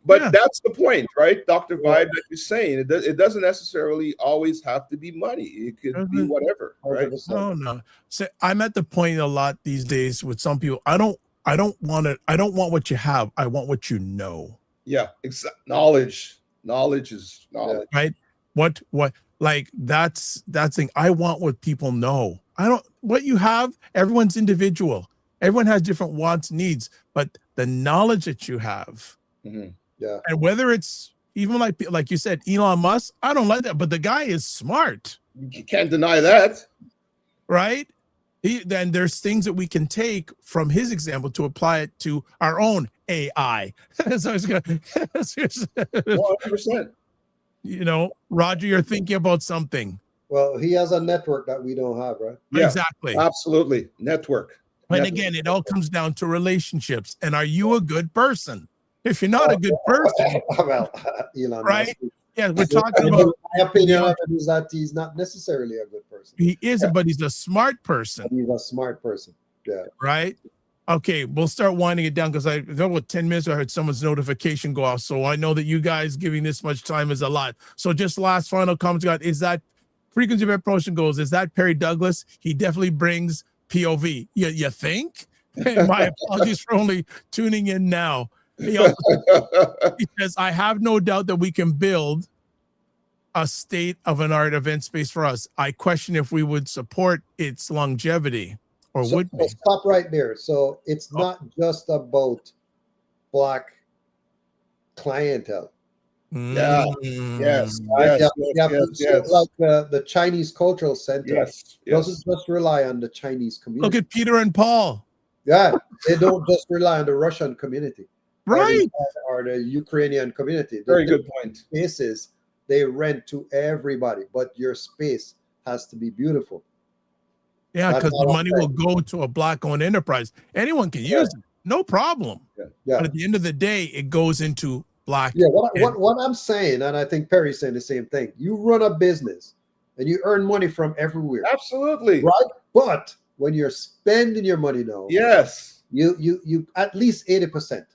But that's the point, right? Dr. Vibe, that you're saying, it doesn't necessarily always have to be money. It could be whatever, right? No. So I'm at the point a lot these days with some people. I don't want what you have. I want what you know. Yeah, knowledge. Knowledge is knowledge, right? What like that's thing. I want what people know. What you have. Everyone's individual. Everyone has different wants, needs, but the knowledge that you have. Mm-hmm. Yeah. And whether it's even like you said, Elon Musk, I don't like that, but the guy is smart. You can't deny that. Right? Then there's things that we can take from his example to apply it to our own AI. So it's going 100%. Roger, you're thinking about something. Well, he has a network that we don't have, right? Yeah, exactly. Absolutely. Network. And again, it all comes down to relationships. And are you a good person? If you're not a good person, well, Elon, right? Yeah, we're talking about. My opinion of it is that he's not necessarily a good person. He isn't, but he's a smart person. He's a smart person. Yeah. Right. Okay, we'll start winding it down because I about 10 minutes I heard someone's notification go off. So I know that you guys giving this much time is a lot. So just last final comment, God, is that frequency of approach goes? Is that Perry Douglas? He definitely brings POV. You think? My apologies for only tuning in now. He also says, I have no doubt that we can build a state-of-an-art event space for us. I question if we would support its longevity, or would we? Stop right there. So it's not just about Black clientele. Yeah. Yes. Right? Yes. Like the Chinese Cultural Center doesn't just rely on the Chinese community. Look at Peter and Paul. Yeah, they don't just rely on the Russian community, right, or the Ukrainian community. Very good point. Spaces they rent to everybody, but your space has to be beautiful. Yeah, because the money will go to a Black-owned enterprise. Anyone can use it, no problem. Yeah. But at the end of the day, it goes into Black. Yeah, what I'm saying, and I think Perry's saying the same thing. You run a business and you earn money from everywhere. Absolutely. Right? But when you're spending your money now, yes, you at least 80%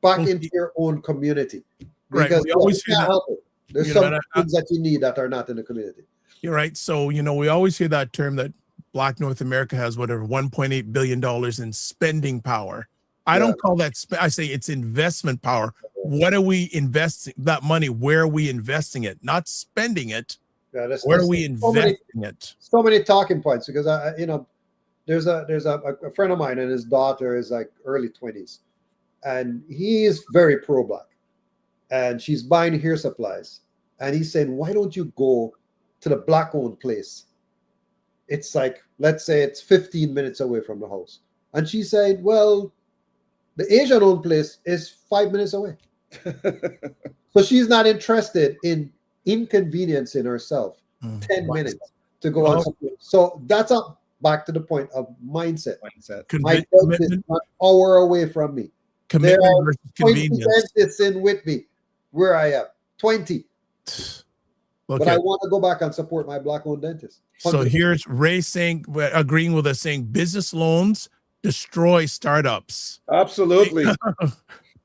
back into your own community. Because we always can't help it. There's some things that you need that are not in the community. You're right. So, we always hear that term that Black North America has whatever $1.8 billion in spending power. I don't call that, I say it's investment power. What are we investing that money? Where are we investing it? Not spending it. Yeah, where are we investing it? So many talking points, because there's a friend of mine and his daughter is like early 20s, and he is very pro-Black, and she's buying hair supplies, and he's saying, why don't you go to the Black-owned place? It's like, let's say it's 15 minutes away from the house. And she said, well, the Asian-owned place is 5 minutes away. So she's not interested in inconveniencing herself 10 minutes to go on something. So that's up back to the point of mindset. My dentist is an hour away from me. There are 20 dentists in Whitby where I am. 20. But I want to go back and support my Black-owned dentist. 100%. So here's Ray agreeing with us, saying business loans destroy startups. Absolutely.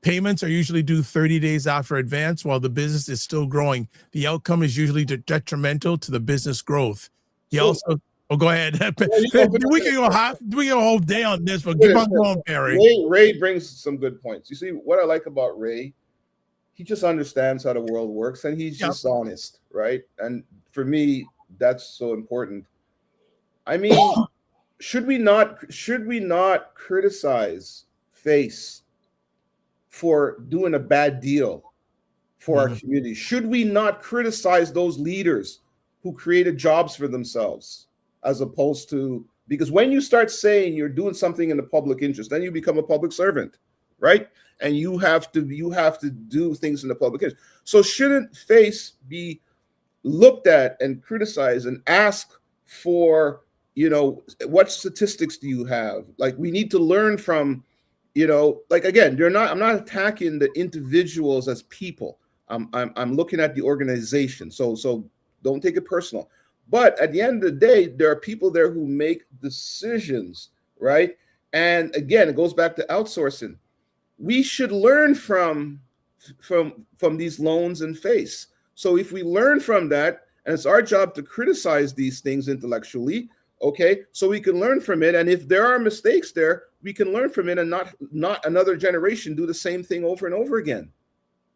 Payments are usually due 30 days after advance while the business is still growing. The outcome is usually detrimental to the business growth. He also, go ahead. We can go a whole day on this, but keep on going, Perry. Ray brings some good points. You see, what I like about Ray, he just understands how the world works, and he's just honest, right? And for me, that's so important. I mean, should we not criticize Face for doing a bad deal for our community? Should we not criticize those leaders who created jobs for themselves, as opposed to, because when you start saying you're doing something in the public interest, then you become a public servant, right? And you have to do things in the public interest. So shouldn't Face be looked at and criticized and ask for, what statistics do you have? Like, we need to learn from, like, again, I'm not attacking the individuals as people. I'm looking at the organization. So don't take it personal. But at the end of the day, there are people there who make decisions, right? And again, it goes back to outsourcing. We should learn from these loans and Face. So if we learn from that, and it's our job to criticize these things intellectually, okay, so we can learn from it. And if there are mistakes there, we can learn from it and not another generation do the same thing over and over again.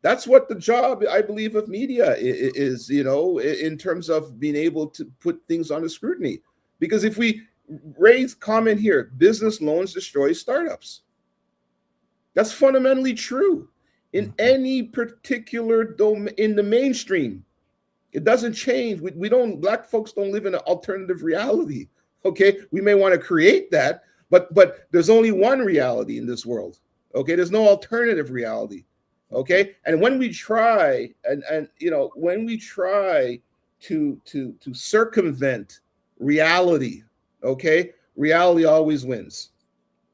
That's what the job, I believe, of media is, in terms of being able to put things under scrutiny. Because if we raise comment here, business loans destroy startups. That's fundamentally true in any particular domain, in the mainstream. It doesn't change. Black folks don't live in an alternative reality. Okay, we may want to create that, but there's only one reality in this world. Okay, there's no alternative reality. Okay, and when we try when we try to circumvent reality, okay, reality always wins.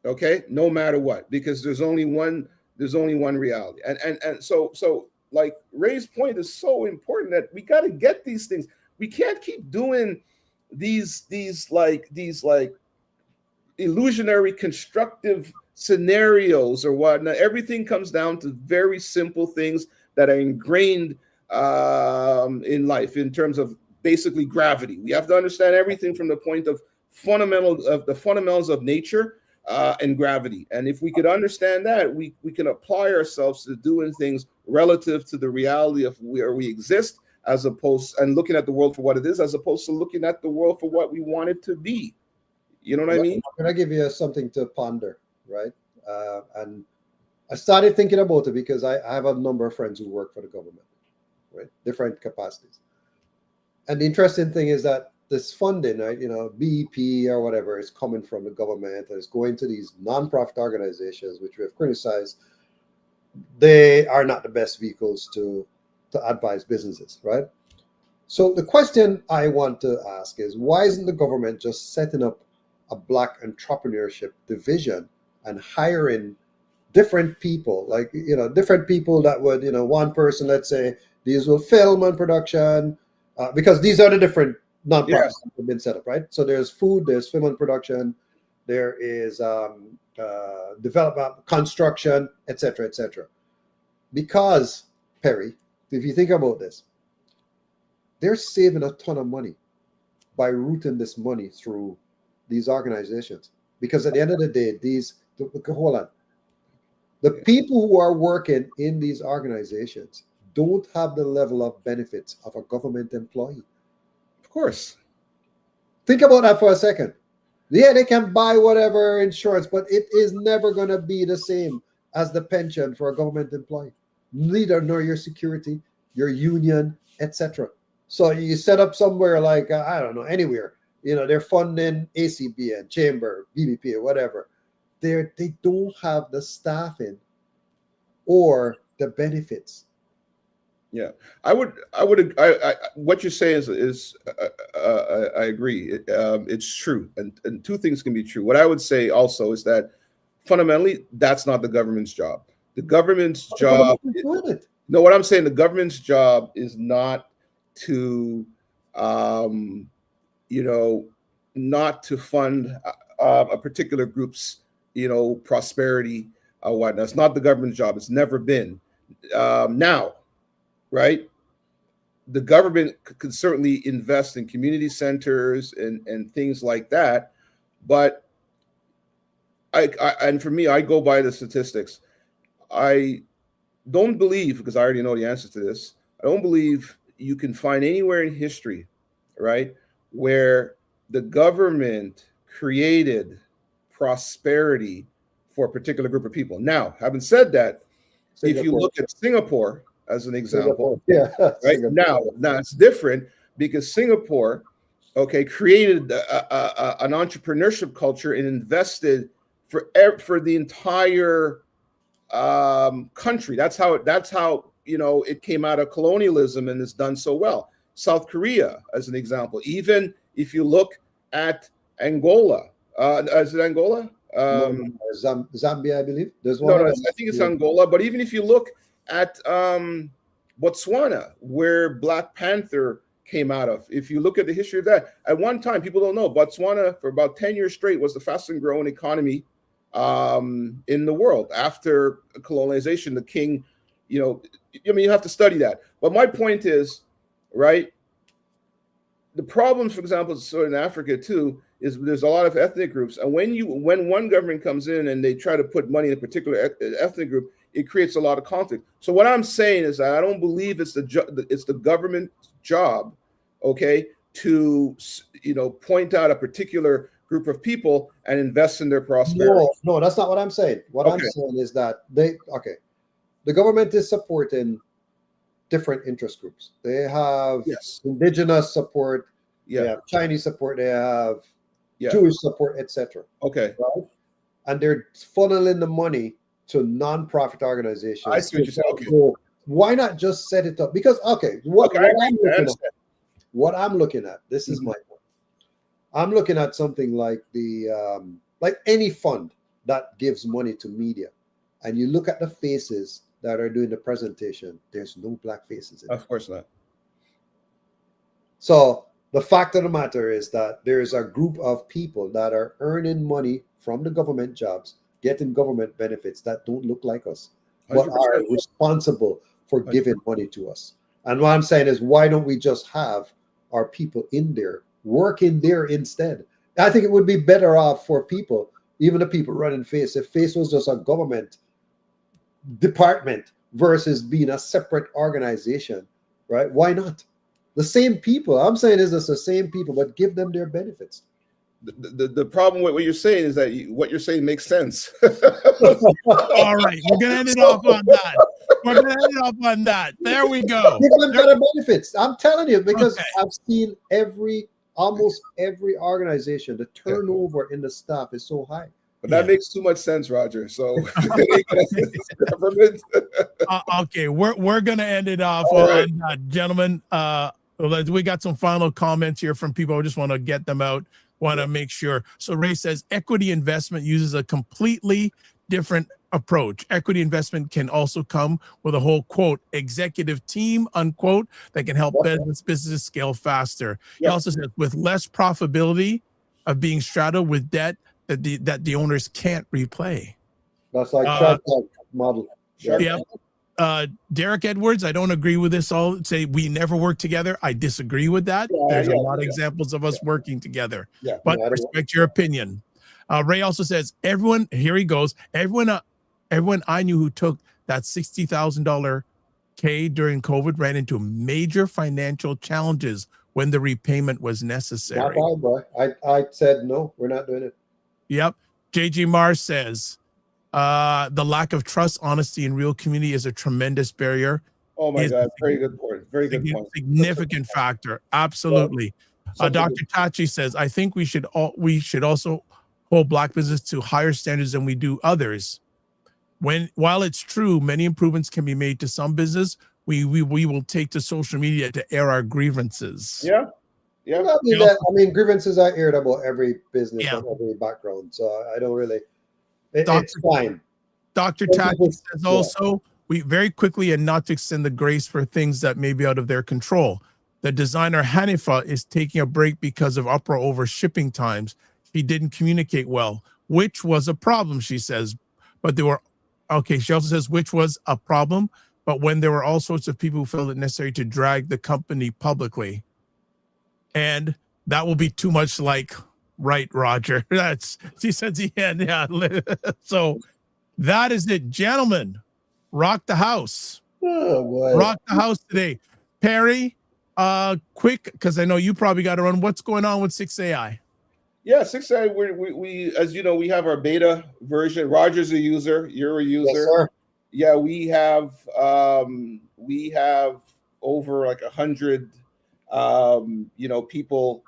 Okay, no matter what, because there's only one reality. And so like Ray's point is so important, that we got to get these things. We can't keep doing these illusionary constructive scenarios or whatnot. Everything comes down to very simple things that are ingrained in life, in terms of basically gravity. We have to understand everything from the point of the fundamentals of nature. and gravity. And if we could understand that, we can apply ourselves to doing things relative to the reality of where we exist, as opposed and looking at the world for what it is, as opposed to looking at the world for what we want it to be. You know what I mean? Can I give you something to ponder, right? And I started thinking about it because I have a number of friends who work for the government, right? Different capacities. And the interesting thing is that this funding, right, BEP or whatever, is coming from the government and it's going to these nonprofit organizations, which we have criticized. They are not the best vehicles to advise businesses, right? So the question I want to ask is, why isn't the government just setting up a Black entrepreneurship division and hiring different people, like, different people that would, one person, let's say, these will film and production, because these are the different nonprofits that have been set up, right? So there's food, there's film and production, there is development, construction, etc., etc. Because, Perry, if you think about this, they're saving a ton of money by routing this money through these organizations. Because at the end of the day, the people who are working in these organizations don't have the level of benefits of a government employee. Of course. Think about that for a second. Yeah, they can buy whatever insurance, but it is never going to be the same as the pension for a government employee. Neither nor your security, your union, etc. So you set up somewhere like, I don't know, anywhere, they're funding ACBN, Chamber, BBP, or whatever. They don't have the staffing or the benefits. Yeah, what you're saying is I agree. It's true, and two things can be true. What I would say also is that fundamentally, that's not the government's job. The government's job. No, what I'm saying, the government's job is not to, not to fund a particular group's, prosperity or whatnot. It's not the government's job. It's never been. Now, right? The government could certainly invest in community centers and things like that, but and for me, I go by the statistics. I don't believe, because I already know the answer to this, I don't believe you can find anywhere in history, right, where the government created prosperity for a particular group of people. Now, having said that, if you look at Singapore as an example, right, now it's different because Singapore, created an entrepreneurship culture and invested for the entire country. That's how it came out of colonialism and it's done so well. South Korea, as an example, even if you look at Angola, is it Angola? Zambia, I believe. There's one. No, I think it's Angola. But even if you look at Botswana, where Black Panther came out of, if you look at the history of that, at one time, people don't know, Botswana for about 10 years straight was the fastest growing economy in the world. After colonization, the king, you have to study that. But my point is, right, the problems, for example, so in Africa too, is there's a lot of ethnic groups, and when one government comes in and they try to put money in a particular ethnic group, it creates a lot of conflict. So what I'm saying is that I don't believe it's the government's job, to point out a particular group of people and invest in their prosperity. No, that's not what I'm saying. What I'm saying is that the government is supporting different interest groups. They have indigenous support, they have Chinese support, they have Jewish support, etc. Okay. Right? And they're funneling the money to nonprofit organizations. I see what you're saying. Okay. So why not just set it up? Because what I'm looking at, this is my point. I'm looking at something like like any fund that gives money to media, and you look at the faces that are doing the presentation, there's no Black faces in it. Of course not. So the fact of the matter is that there is a group of people that are earning money from the government jobs, getting government benefits that don't look like us, but 100%. Are responsible for giving money to us. And what I'm saying is, why don't we just have our people in there, working there instead? I think it would be better off for people, even the people running FACE, if FACE was just a government department versus being a separate organization, right? Why not? The same people. I'm saying is it's the same people, but give them their benefits. The problem with what you're saying is that what you're saying makes sense. All right, we're gonna end it off on that. We're gonna end it off on that. There we go. Give them better benefits. I'm telling you, because I've seen almost every organization, the turnover in the staff is so high. But that makes too much sense, Roger. So okay, we're gonna end it off on that, gentlemen. We got some final comments here from people. I just want to get them out. Want to make sure. So Ray says equity investment uses a completely different approach. Equity investment can also come with a whole quote executive team unquote that can help businesses scale faster. He also says with less profitability of being straddled with debt that the owners can't replay. That's like Shark Tank model. Yeah. Derek Edwards, I don't agree with this. All say we never work together. I disagree with that. There's a lot of examples of us working together. But respect your opinion. Ray also says everyone. Here he goes. Everyone I knew who took that $60,000 K during COVID ran into major financial challenges when the repayment was necessary. Not bad, boy. I said no. We're not doing it. Yep. JG Mars says. The lack of trust, honesty, and real community is a tremendous barrier. Oh my God! Very good point. Very good point. Significant factor. Absolutely. Dr. Tachi says, I think we should also hold Black business to higher standards than we do others. While it's true, many improvements can be made to some business, we will take to social media to air our grievances. Yeah. I mean, grievances are aired about every business and every background, so I don't really. It's fine. Dr. Tacky says also, we very quickly and not to extend the grace for things that may be out of their control. The designer Hanifa is taking a break because of uproar over shipping times. She didn't communicate well, which was a problem, she says. But there were, she also says, which was a problem, but when there were all sorts of people who felt it necessary to drag the company publicly. And that will be too much like, right, Roger. She says he had, So that is it, gentlemen. Rock the house. Oh boy. Rock the house today. Perry, quick, because I know you probably got to run. What's going on with 6AI? Yeah, 6AI, we as you know, we have our beta version. Roger's a user, you're a user. Yes, sir. Yeah, we have over like 100 people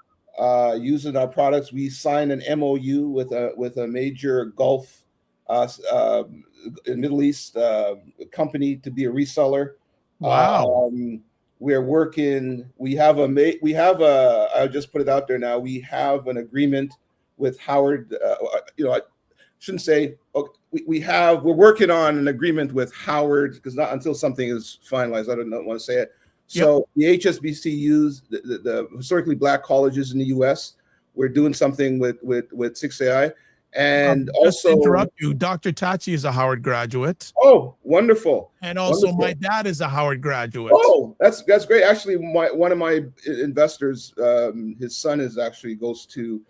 using our products. We signed an MOU with a major Gulf Middle East company to be a reseller. Wow. We're working. I'll just put it out there now. We have an agreement with Howard. I shouldn't say. We're working on an agreement with Howard because not until something is finalized. I don't want to say it. So the HSBCUs, the historically Black colleges in the U.S., we're doing something with 6AI, and just also interrupt you. Dr. Tachi is a Howard graduate. Oh, wonderful! And also, my dad is a Howard graduate. Oh, that's great. Actually, one of my investors, his son goes to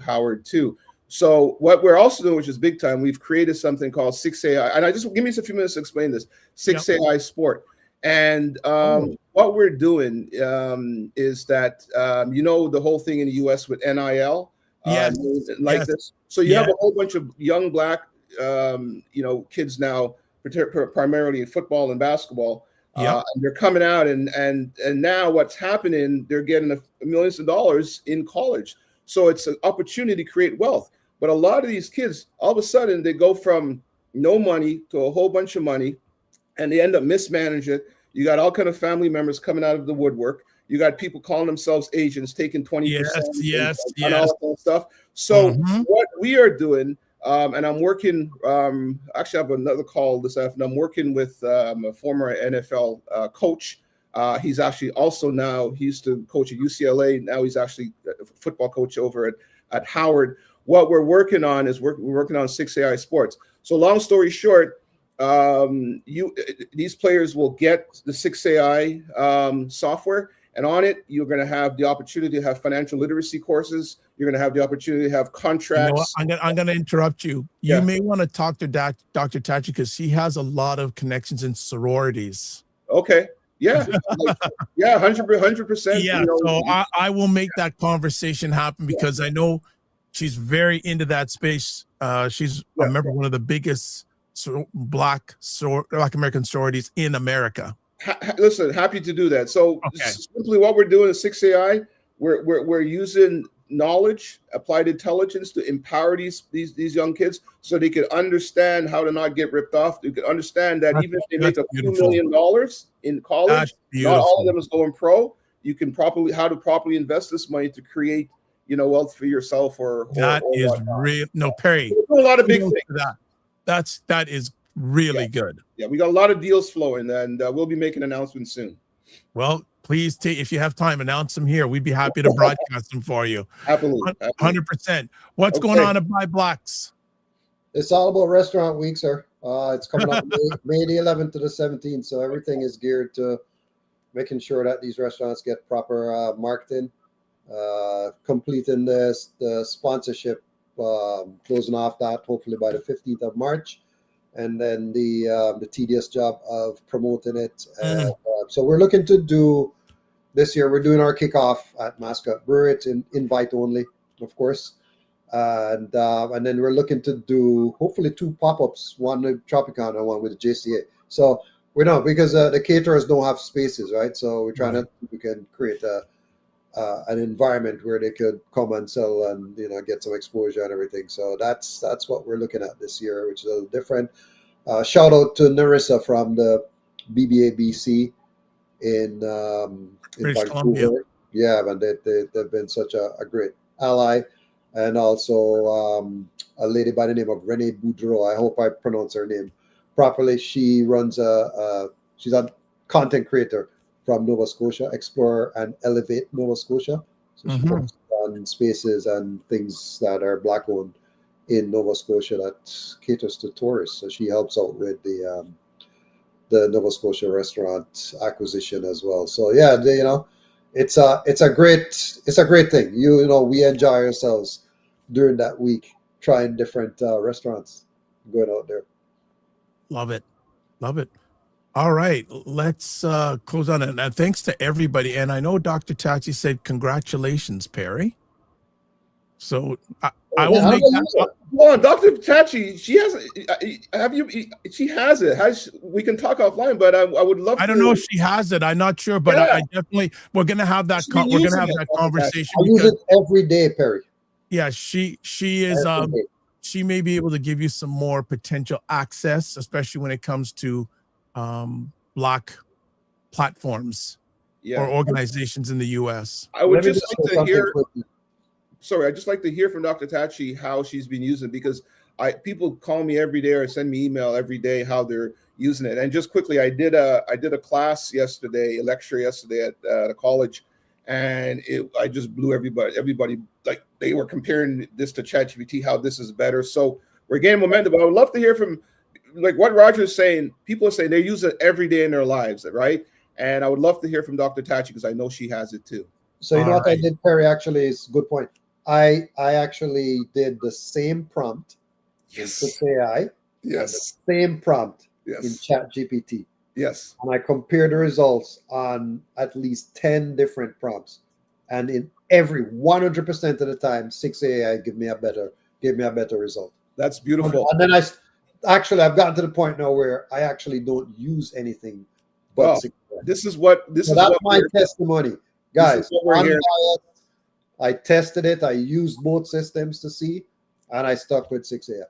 Howard too. So what we're also doing, which is big time, we've created something called 6AI, and give me a few minutes to explain this. 6AI Sport. And what we're doing is that the whole thing in the U.S. with NIL, this. So you have a whole bunch of young Black, kids now, primarily in football and basketball. And they're coming out, and now what's happening? They're getting millions of dollars in college. So it's an opportunity to create wealth. But a lot of these kids, all of a sudden, they go from no money to a whole bunch of money, and they end up mismanaging it. You got all kind of family members coming out of the woodwork. You got people calling themselves agents, taking 20%, and all that kind of stuff. So what we are doing, and I'm working, actually I have another call this afternoon. I'm working with a former NFL coach. He's actually also now, he used to coach at UCLA. Now he's actually a football coach over at Howard. What we're working on is we're working on 6AI Sports. So long story short, these players will get the 6AI software, And on it, you're going to have the opportunity to have financial literacy courses. You're going to have the opportunity to have contracts. You know what? I'm going to interrupt you. Yeah. You may want to talk to Dr. Tachi because she has a lot of connections in sororities. Okay. Yeah. Yeah. 100%. Yeah. You know, so I will make that conversation happen because I know she's very into that space. She's a member of one of the biggest Black American sororities in America. Listen, happy to do that. So simply what we're doing at 6AI, we're using knowledge, applied intelligence to empower these young kids so they can understand how to not get ripped off. They can understand that even if they make $2 million in college, not all of them is going pro. You can how to properly invest this money to create, wealth for yourself or that is real. No, Perry, we're doing a lot of big things. That is really good. Yeah, we got a lot of deals flowing, and we'll be making announcements soon. Well, please if you have time, announce them here. We'd be happy to broadcast them for you. Absolutely. 100%. What's going on at Buy Blacks? It's all about Restaurant Week, sir. It's coming up May the 11th to the 17th, so everything is geared to making sure that these restaurants get proper marketing, completing the sponsorship, closing off that hopefully by the 15th of March. And then the tedious job of promoting it. So we're looking to do this year. We're doing our kickoff at Mascot Brewery. It's invite only, of course, and then we're looking to do hopefully 2 pop-ups, one with Tropicana and one with JCA. So we know because the caterers don't have spaces, right? So we're trying we can create an environment where they could come and sell and get some exposure and everything. So that's what we're looking at this year, which is a little different. Shout out to Narissa from the BBABC in British Columbia. Yeah, and they've been such a great ally. And also a lady by the name of Renee Boudreau. I hope I pronounce her name properly. She runs she's a content creator from Nova Scotia, Explore and Elevate Nova Scotia. So she focuses on spaces and things that are Black owned in Nova Scotia that caters to tourists. So she helps out with the Nova Scotia restaurant acquisition as well. So yeah, it's a great thing. We enjoy ourselves during that week trying different restaurants, going out there. Love it. All right, let's close on it. And thanks to everybody. And I know Dr. Tachi said congratulations, Perry. So I will make that. Well, Dr. Tachi, she has. She has it. We can talk offline, but I would love. I don't know if she has it. I'm not sure, but I definitely. We're gonna have that. We're gonna have that conversation. I use it every day, Perry. Yeah, she is. She may be able to give you some more potential access, especially when it comes to Black platforms or organizations in the U.S. I would just like to hear. Sorry, I'd just like to hear from Dr. Tachi how she's been using it, because people call me every day or send me email every day how they're using it. And just quickly, I did a class yesterday, a lecture yesterday at a college, and I just blew everybody. Everybody, like, they were comparing this to ChatGPT, how this is better. So we're gaining momentum. But I would love to hear from, like what Roger's saying. People are saying they use it every day in their lives, right? And I would love to hear from Dr. Tachi because I know she has it too. So what I did, Perry, actually is a good point. I actually did the same prompt in AI. Yes. The same prompt in ChatGPT. Yes. And I compared the results on at least 10 different prompts. And in every 100% of the time, 6AI gave me a better result. That's beautiful. And then I've gotten to the point now where I actually don't use anything but 6AI. That's my testimony. Guys, I tested it. I used both systems to see, and I stuck with 6AI.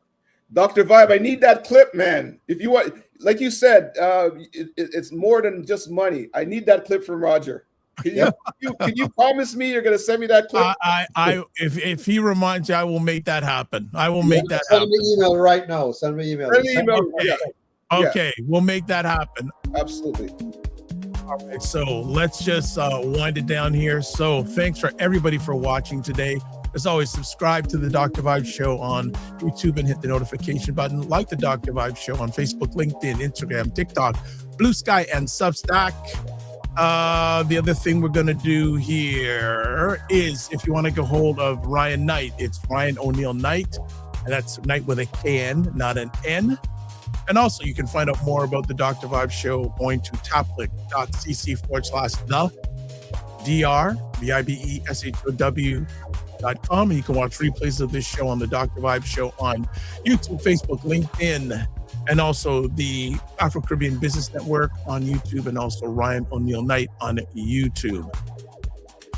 Dr. Vibe, I need that clip, man. If you want, like you said, it's more than just money. I need that clip from Roger. Can you promise me you're going to send me that clip? If he reminds you, I will make that happen. I will make that happen. Send me an email right now. Send me email. Okay, we'll make that happen. Absolutely. All right, so let's just wind it down here. So thanks for everybody for watching today. As always, subscribe to the Dr. Vibe Show on YouTube and hit the notification button. Like the Dr. Vibe Show on Facebook, LinkedIn, Instagram, TikTok, Blue Sky, and Substack. The other thing we're going to do here is if you want to get hold of Ryan Knight, it's Ryan Oneil Knight, and that's Knight with a KN, not an N. And also you can find out more about the Dr. Vibe Show going to taplick.cc/the VIBESHOW.com. And you can watch replays of this show on the Dr. Vibe Show on YouTube, Facebook, LinkedIn, and also the Afro Caribbean Business Network on YouTube, and also Ryan Oneil Knight on YouTube.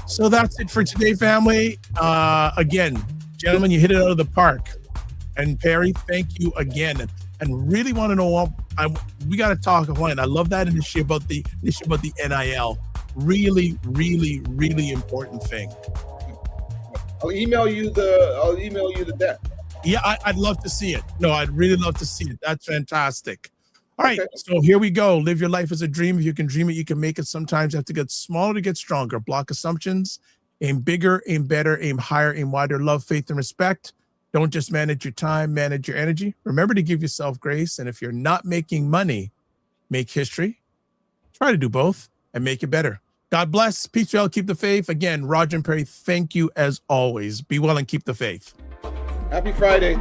So that's it for today, family. Again, gentlemen, you hit it out of the park. And Perry, thank you again. And really want to know, we got to talk offline. I love that initiative about the NIL. Really, really, really important thing. I'll email you the deck. Yeah, I'd love to see it. No, I'd really love to see it. That's fantastic. All right, Okay. so here we go. Live your life as a dream. If you can dream it, you can make it. Sometimes you have to get smaller to get stronger. Block assumptions. Aim bigger, aim better, aim higher, aim wider. Love, faith, and respect. Don't just manage your time, manage your energy. Remember to give yourself grace. And if you're not making money, make history. Try to do both and make it better. God bless. Peace, y'all. Keep the faith. Again, Roger and Perry, thank you as always. Be well and keep the faith. Happy Friday.